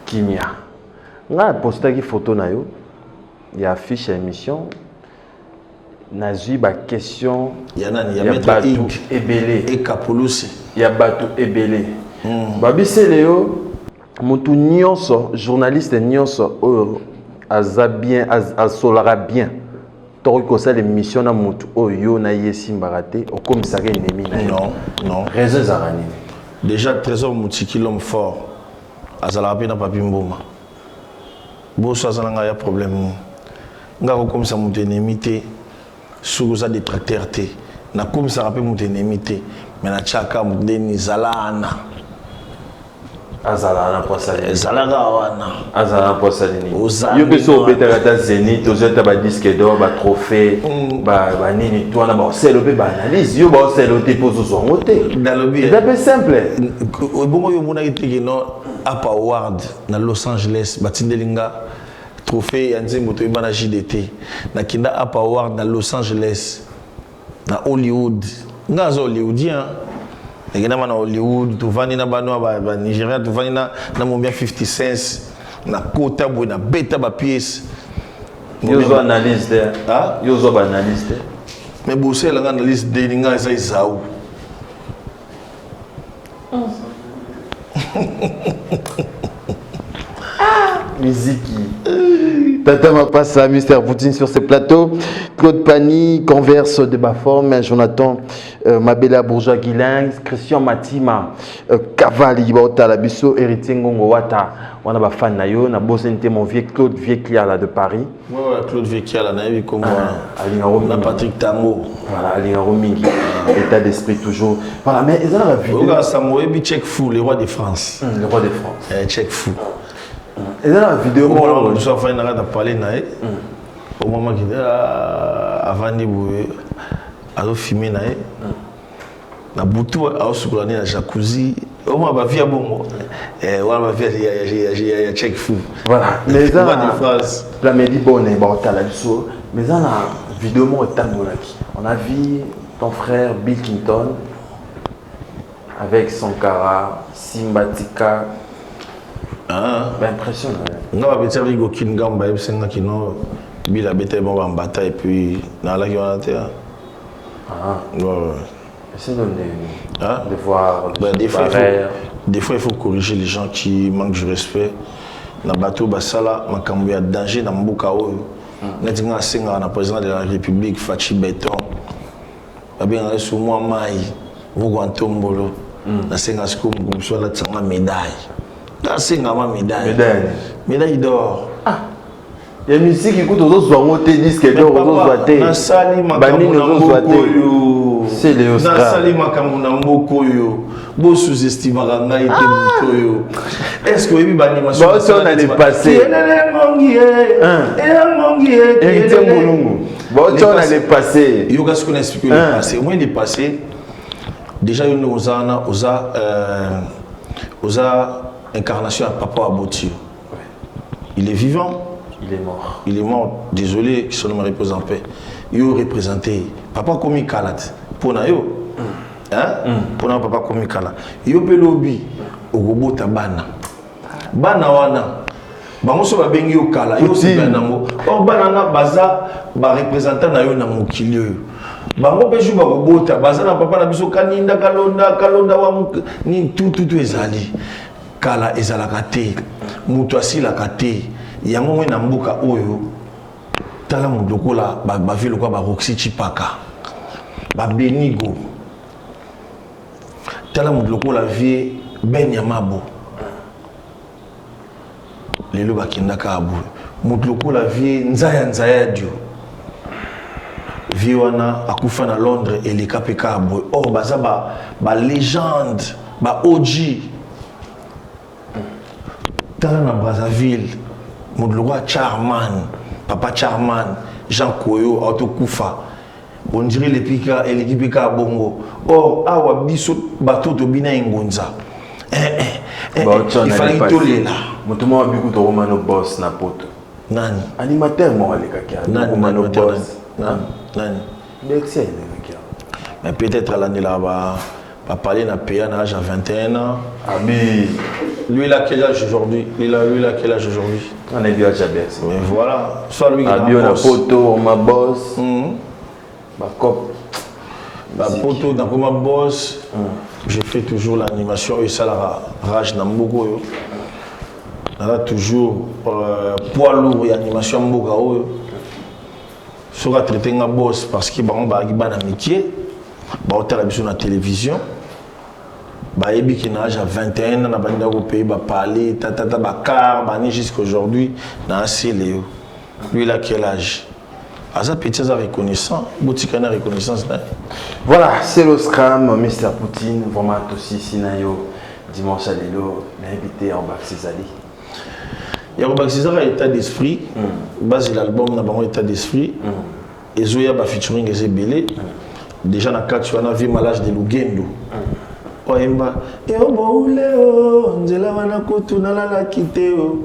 Kimia. On a posté une photo, il y a affiche à l'émission. Nazi ba question il y a Batou Ebele et Kapolusi il y a Batou Ebele babi c'est Léo mutu nyonso journaliste nyonso aza bien asolara bien toriko ça l'émission na mutu oyo na yesi mbarate o comme ça ennemi na non raison zarani déjà trésor mutiki l'homme fort azala pe na papi mboma bo so azala nga ya problème nga ko comme ça mutu ennemi te sous ça détracteur té na comme ça rappelle mon ennemi té mais na chaka mudeni zalana azalana posalini zalaga wana azalana posalini yo beso betaka ta Zénith ozeta ba disque d'or ba trophée ba nini toi na ba selo pe ba analyse yo ba selo te pozo zongo te dalobi c'est un simple bongo yo mona itiki no apa award na Los Angeles batindelinga trophée ya nzimbo to ibana JDT na kinda apa award na Los Angeles na Hollywood ngazo hollywoodien ngena mana Hollywood to vani na bano ba Nigeria to vani na mombia 50 cents na kota bo na beta ba pièce yo analyste yo zo ba analyste mais bo c'est la analyste de linga ça isaou musique. Tata m'a pas ça, Mister Poutine sur ce plateau. Claude Pani, Converse de Baforme, Jonathan Mabela Bourgeois Guiling, Christian Matima, Cavali Bota Labisso, Héritier Ngongo Wata. On a ba fan na yo, na bossente mon vieux Claude Vieux-Clia là de Paris. Ouais, Claude Vieux-Clia là, na vu comme na Patrick Tango. Voilà, Alina Romingi. État d'esprit toujours. Voilà, mais ils ont la vidéo. Regarde Samoé Check Fou, le roi de France. Le roi de France. Check Fou. Et dans la vidéo, on a parlé au moment qu'il avant de filmer na boutou a soukolani na jacuzzi Au moins, ma vie a bon. Ma vie a check fou. Voilà. Mais ça, phrases. la midi bonne et bon, t'as la vidéo. Mais ça, la vidéo est tangolaki. On a vu ton frère Bill Clinton avec Sankara, Simbatika. Impressionnant. Non, je vais dire que Kingam va être un kino. Bill a été bon en bataille et puis dans la guerre. C'est de voir des fois, il faut corriger les gens qui manquent du respect. Dans le bateau, il y a danger dans le Bukao. Nous avons un président de la République, Fachi Béton. Il y a un moi, Maï, Mougantombolo. Nous avons une médaille. Nous avons une médaille d'or. Il y a une musique qui coûte aux autres, soit monté disque d'or, aux autres, soit té. C'est les Oscars. Est-ce que vous avez on allait passer. On allait passer. Il y a ce qu'on explique le passé. Au moins, il est passé. Déjà, il y a incarnation à Papa Abotio. Il est vivant. Il est mort. Il est mort. Désolé que son nom repose en paix. Il a représenté Papa Komi Kalat. Pour Nayo. Pour Nayo Papa Komi Kalat. Il a fait lobby au Gobo Tabana. Bana wana. Bangoso ba bengi yo kala. Yo si banango. Or banana baza ba représentant na yo na mokili. Bango beju ba Gobo Tabana na papa na biso kaninda kalonda wa ni tout ezali. Kala ezalaka te. Mutu asilaka te. Yango mwe na mboka oyo tala mudokola ba ville kwa ba Roxy Chipaka ba Benigo tala mudokola vie Ben Yamabo lelo bakindaka abu mudokola vie nzaya dio vie wana akufa na Londres et les KPK abu or baza ba légende ba OG tala na Brazzaville Moudloua Charman, Papa Charman, Jean Koyo, Autokoufa. On dirait l'équipe Bongo. Or, awa biso bateau de Bina Ngonza. Il fallait tolérer là. Moutoumo abikou to Romano Boss na poto. Nani. Animateur moi les kaka. Romano Boss. Nani. D'excès les kaka. Mais peut-être à l'année là-bas, papa parler na PA à l'âge à 21 ans. Ah mais lui il a quel âge aujourd'hui? Lui il a quel âge aujourd'hui? On est bien à Jabès. Mais voilà, soit lui qui a bien la photo, ma boss. Ma cop. Ma photo dans ma boss. Je fais toujours l'animation et ça la rage dans beaucoup. On a toujours poids lourd et animation beaucoup. Sera traité un boss parce que on va un métier. On a sur la télévision. Baébi qui n'a à 21 ans, on a pays, parler, jusqu'à aujourd'hui, dans Léo. Lui, il a quel âge? Asa petit reconnaissant, boutique na reconnaissance. Voilà, c'est le scram, Mr. Poutine, vraiment aussi Sinayo, dimanche à l'élo, invité en Bac Césali. Il y a un César à état d'esprit, base l'album n'a pas état d'esprit, et Zoya ba featuring et Zébélé, déjà dans 4 tu as vu malage de Lugendo. Oemba e obouleo nzela wana kutu nalala kiteo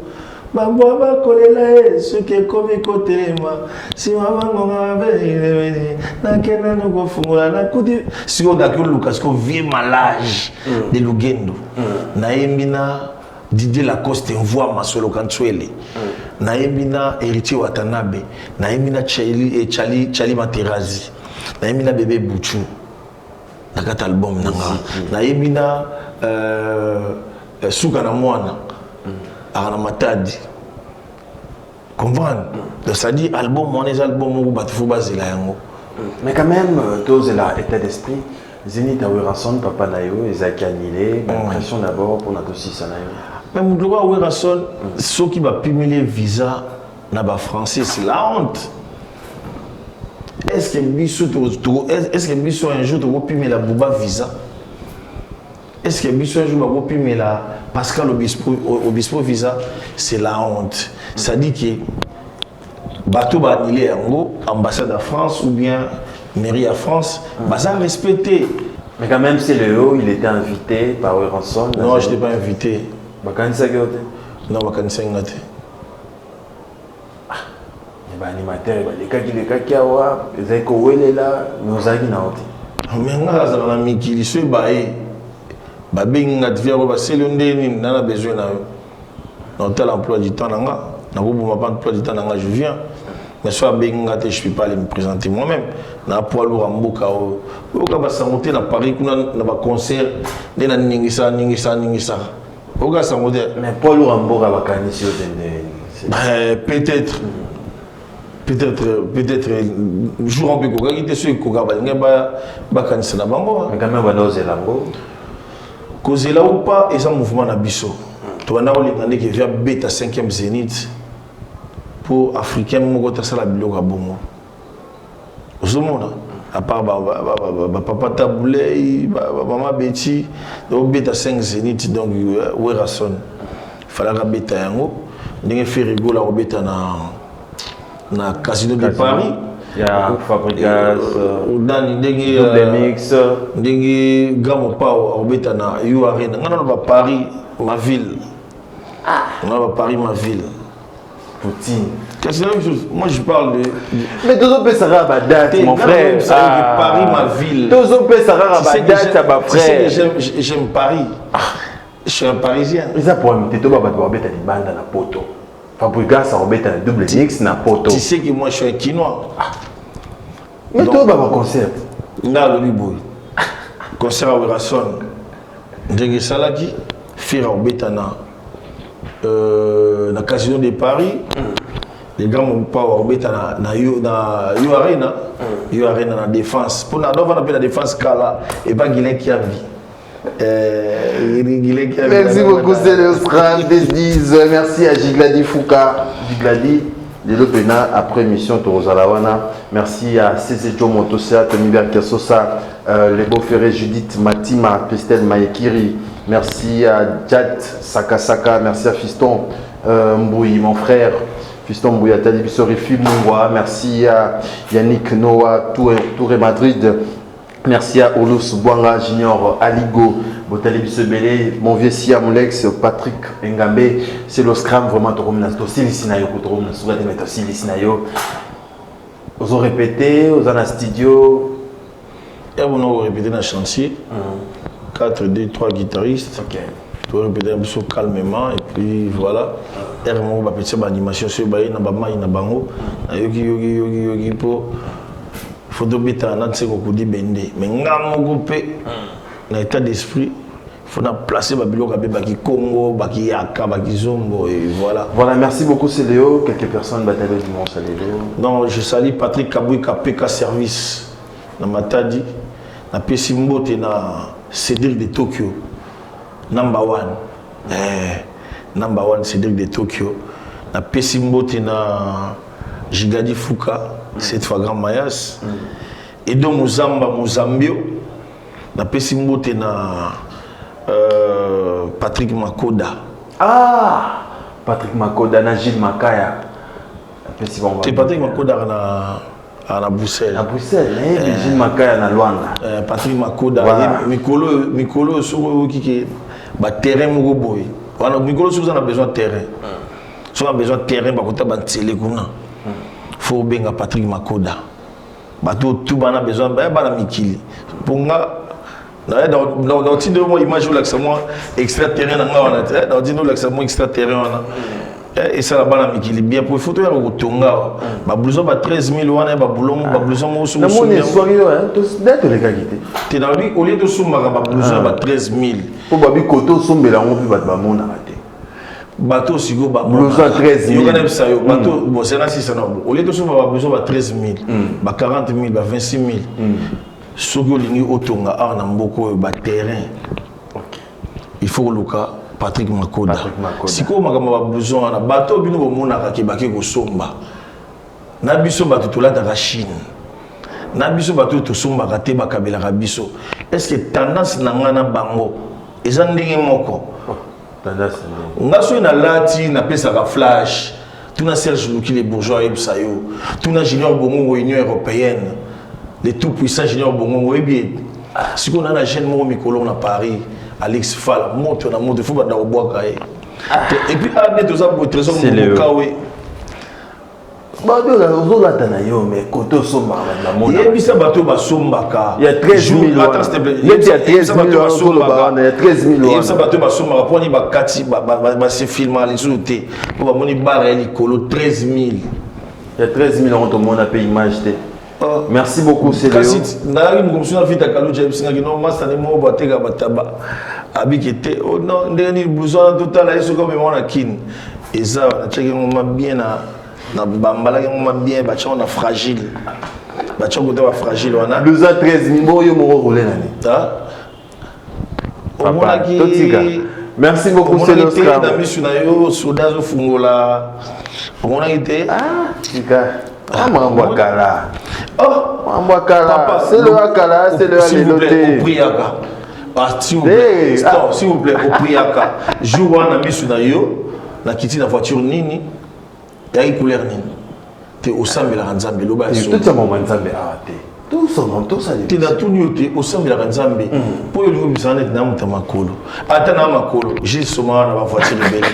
bambwa bakolela soki komi kotelema si mamangonga bele nakena nokofungula nakuti siko daki oluka siko vie malage de Lugendo naembina Didier Lacoste envoie Masolo Kantswele naembina Héritier Watanabe naembina Chali Materazi naembina Bébé Bouchou nakata album nanga naembina Suka na mwana akana matadi comprendre ça dit album mon album ou batu bazela yango mais quand même tous là état d'esprit Zénith Awerason papa nayo ezaki annulé impression d'abord pour notre aussi ça nayo mais Moudloua Awerason ceux qui va pimer visa na ba français c'est la honte. Est-ce que Bissou un jour tu vas pimer la Bouba visa? Est-ce que Bissou un jour tu vas pimer la Pascal Obispo visa? C'est la honte. Ça dit que bateau va annuler en ambassade à France ou bien mairie à France, bah ça respecter Mais quand même, c'est Léo, il était invité par Weranson. Non, je n'étais pas invité. Bakanisa Gyote. Non, Bakanisa Ngate. Les animateurs, les cas qui awa, les écoles là, nous avons naote. Mais nga za na mikili so bae. Ba benga tivia ba selonde ni na besoin na yo. Dans tel emploi du temps nanga, na ko boma pas emploi du temps nanga, je viens. Mais soit benga te je peux pas aller me présenter moi-même. Na poids lourd en mboka o. Oka ba sangote na Paris kuna na ba concert, na ningisa. Oka sangote. Mais poids lourd en mboka ba kanisi o peut-être. Peut-être jour en peu quoi qui était sur quoi ba kanisa na bango. Mais quand même ba noze lango. Kozela ou pas et ça mouvement na biso. To wana o lingane que via beta 5e Zénith pour africain moko ta sala biloka bongo. Ozomona à part papa Taboulé, maman Betty, donc beta 5 Zénith donc Weranson. Fallait beta yango ndenge fait rigola o beta na Casino de Paris. Il y a Fabricas, double mix, ndenge gamo pa obeta na yo arena ngana ba Paris ma ville. On a Paris ma ville. Poutine. C'est la même chose. Moi je parle de mais deux autres ça va date mon frère. Paris ma ville. Deux autres ça va date ça va frère. J'aime Paris. Je suis un Parisien. Mais ça pour me te ba ba obeta di banda na poto. Fabricas ça obeta na double mix na poto. Tu sais que moi je suis un Quinois. Mais toi, tu vas un concert. Non, le boy. Concert à Weranson. Ndenge Salaki, Fira Obetana, na Casino de Paris. Les gars m'ont pas Obetana na Yo Arena. Yo Arena na défense. Pour na on appelle la défense Kala et pas Guilin qui a vie. Merci beaucoup, c'est le Stral des 10. Merci à Jigladi Fouka. Jigladi. Pena après mission Torozalawana. Merci à Cézé Joe Motosia, Tony Berkasosa, les beaux-frères Judith Matima, Christelle Maekiri. Merci à Djad Sakasaka. Merci à Fiston Mboui, mon frère. Fiston Mboui, à Talibisori Fimungwa. Merci à Yannick Noah, Touré Madrid. Merci à Olus Bouanga Junior Aligo, Botali Bissebele, mon vieux Sia Moulex, Patrick Ngambe, c'est le scram vraiment de Romina Stosili Sinayo, Kotoromna Sougade Metosili Sinayo. Vous avez répété, vous avez un studio. Et vous avez répété dans le chantier. 4, 2, 3 guitaristes. Ok. Vous avez répété un peu calmement et puis voilà. Et vous avez fait une animation sur le bail, na bama ina bango. Yogi pour. Faut beta na tseko kudi bende mais ngamo pe na état d'esprit faut na placer babilo kabe baki Congo baki Yaka baki Zombo et voilà. Voilà, merci beaucoup c'est Léo, quelques personnes bataillent du monde salut Léo. Non, je salue Patrick Kabouy KPK service na Matadi na Pesimbo te na Cédric de Tokyo number 1. Number 1 Cédric de Tokyo na Pesimbo te na Jigadi Fouka cette fois Grand Mayas. Et donc Mozambio, na Pesimbote na Patrick Makoda. Ah, Patrick Makoda na Gilles Makaya. C'est Patrick Makoda à Bruxelles. À Bruxelles, Gilles Makaya na Luanda. Patrick Makoda, voilà. Mikolo sur qui ba terrain moko boy. Voilà, Mikolo sur a besoin de terrain. Si on a besoin de terrain, ba kota ba tsele kuna. Faut benga Patrick Makoda. Bato tout bana besoin bana mikili. Ponga dans tino moi image là que c'est moi extra terrain na dans tino là que c'est moi extra terrain et ça la bana mikili bien pour photo ya kotonga ba blouson ba 13000 wana ba blouson mo sou. Na mon soirée hein, d'être les qualités. T'es dans lui au lieu de soumba ba blouson ba 13000. Pour babi koto sombela on peut ba mona raté. Bateau sigo ba blouson 13000 bateau bon c'est là 600 au lieu de ça ba blouson ba 13000 ba 40000 ba 26000 sogo lingi otonga ar na mboko ba terrain. OK, il faut luka Patrick Makoda siko makama ba blouson na bateau bino bo mona ka kebake ko somba na biso bateau to la da Chine na biso bateau to somba ka te ba kabela ka biso est-ce que tendance na ngana bango ezandenge moko ngaso na lati na pesa ka flash tuna Serge Luki les bourgeois et Psayo tuna Junior Bongo Union européenne les tout puissants Junior Bongo et bien Si on a un jeune mot Mikolo à Paris, Alex Fall, monte, on a monté, il faut pas boire. Et puis, on est dans un trésor de Mokawe. Il y a 13 000. Attends, s'il te plaît. Il y a 13 000. Il y a 13 000. Il y a 13 000 euros, tout le monde a payé image. Merci beaucoup, c'est Léo. na bambala yango bien bacha on a fragile bacha côté ba fragile on a 13 000 yo mo rouler nani papa totika merci beaucoup c'est le scram na misu na yo soda zo fungola on a été tika mambo kala mambo kala c'est le akala c'est le alelote priaka s'il vous plaît au priaka jour na misu na yo na kiti na voiture nini il y a une couleur tu es au sein de la Ranzambe tout ça maman Nzambe arrêté tout ça tu es dans tout lieu tu es au sein de la Ranzambe pour le groupe ça n'est pas dans makolo attends na makolo j'ai souvent na voiture rebelle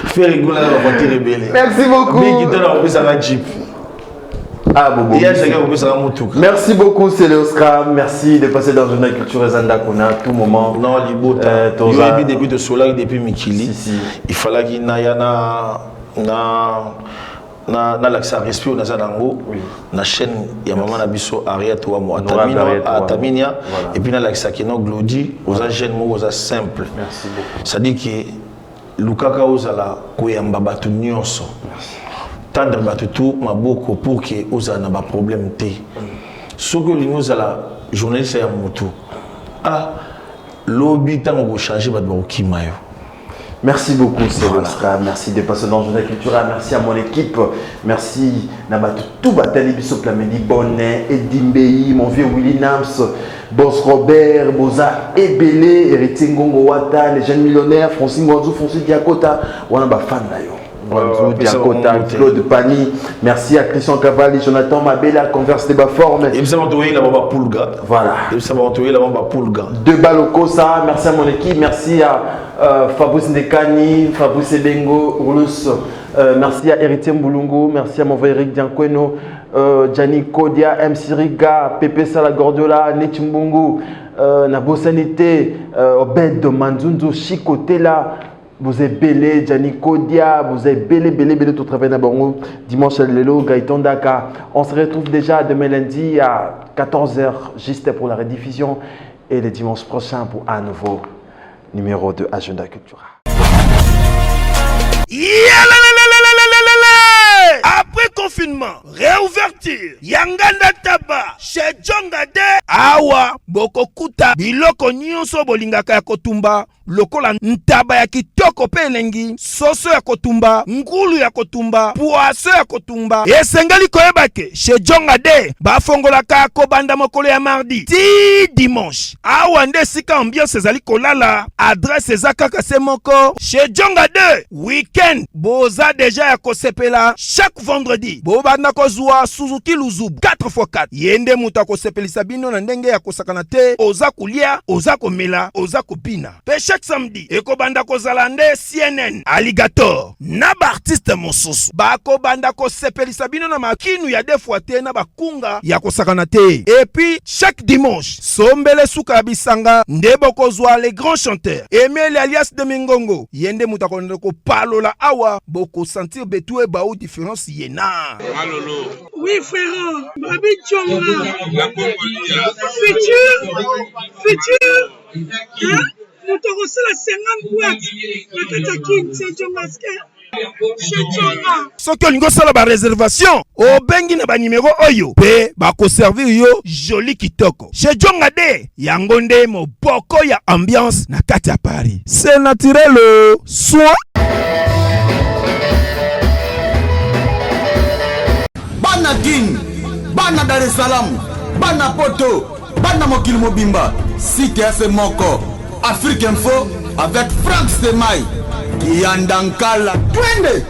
faire rigoler la voiture rebelle merci beaucoup mais qui donne en plus à la Jeep Bobo. Merci beaucoup, c'est le Scram. Merci de passer dans une culture Zanda qu'on a à tout moment. Non, Libota. Il y a eu depuis de Solar, depuis Mikili. Il fallait qu'il y ait na l'accès à respirer na zanango na chaîne ya maman na biso Ariat wa Ataminia et puis na l'accès à Keno Glody aux jeunes mots aux simple. Merci beaucoup. Ça dit que Lukaka ozala koyamba batu nyonso. Tendre batu tout maboko pour que ozala na problème té. Ce que nous ala journaliste ya moto. Lobby tango ko changer batu ba kimayo. Merci beaucoup, c'est Oscar. Merci de passer dans Journée Culturelle. Merci à mon équipe. Merci à tout Batali Bisso Plamedi Bonnet, Edimbei, mon vieux Willy Nams, Boss Robert, Boza Ebele, Héritier Ngongo Wata, les jeunes millionnaires, Francine Gonzou, Francis Diakota. On a un fan d'ailleurs. Diakota, Claude Pani. Merci à Christian Cavalli, Jonathan Mabela, Converse de Baforme. Et vous avez entouré la bamba Poulga. Voilà. Et vous avez entouré la bamba Poulga. De Balokosa. Merci à mon équipe. Merci à Fabrice Ndekani, Fabrice Ebengo, Urlus. Merci à Héritier Mboulungu. Merci à mon frère Eric Diankweno, Gianni Kodia, M. Siriga, Pepe Salagordiola, Netimbungu, Nabo Sanité, Obed Manzunzo, Chikotela. Vous êtes belé, Gianni Kodia, vous êtes belé tout travail d'abord. Dimanche à Lelo, Gaëtan Daka. On se retrouve déjà demain lundi à 14h, juste pour la rediffusion. Et le dimanche prochain pour un nouveau numéro de Agenda Cultura. Après confinement, réouverture, Yanganda Taba, chez Djongade, Awa, Bokokuta, Biloko Nyonso Bolingaka ya Kotumba, lokola ntaba ya kitoko pe elengi, soso ya kotumba, ngulu ya kotumba, poaso ya kotumba. Esengali koyebake, chez Djongade, bafongolaka kobanda mokolo ya mardi, ti dimanche. Awa nde sika ambiance ezali kolala, adresse ezaka se moko, chez Djongade, weekend, boza deja ya kosepela, chaque vendredi, bobanda kozwa Suzuki Luzubu, 4x4. Yende muta kosepelisa bino na ndenge ya kosakana te, oza kulia, oza komela, oza kopina. Pe chaque samedi, ekobanda kozala nde CNN, Alligator, na ba artiste mosusu. Bako banda kosepelisa bino na makinu ya defuate na bakunga ya kosakana te. Et puis, chaque dimanche, sombele suka bisanga, ndebo kozwa les grands chanteurs. Emile alias de Mingongo, yende muta ko palola awa, boko sentir betue baou différence yena. Malolo. Oui, frère. Babi Djonga. Futur. Hein? Nous te recevons la 50 boîtes. La Katakin, c'est Djongaske. Soki olingo sala ba réservation obengi na ba numéro oyo pe ba ko servir yo joli kitoko chez Djongade yango nde moboko ya ambiance na kati ya Paris. C'est naturel soit Bana Guine, Bana Dar es Salaam, Bana Poto, Bana Mokil Mobimba, CTF Moko, Afrique Info avec Frank Stemai, Yandankala, Twende.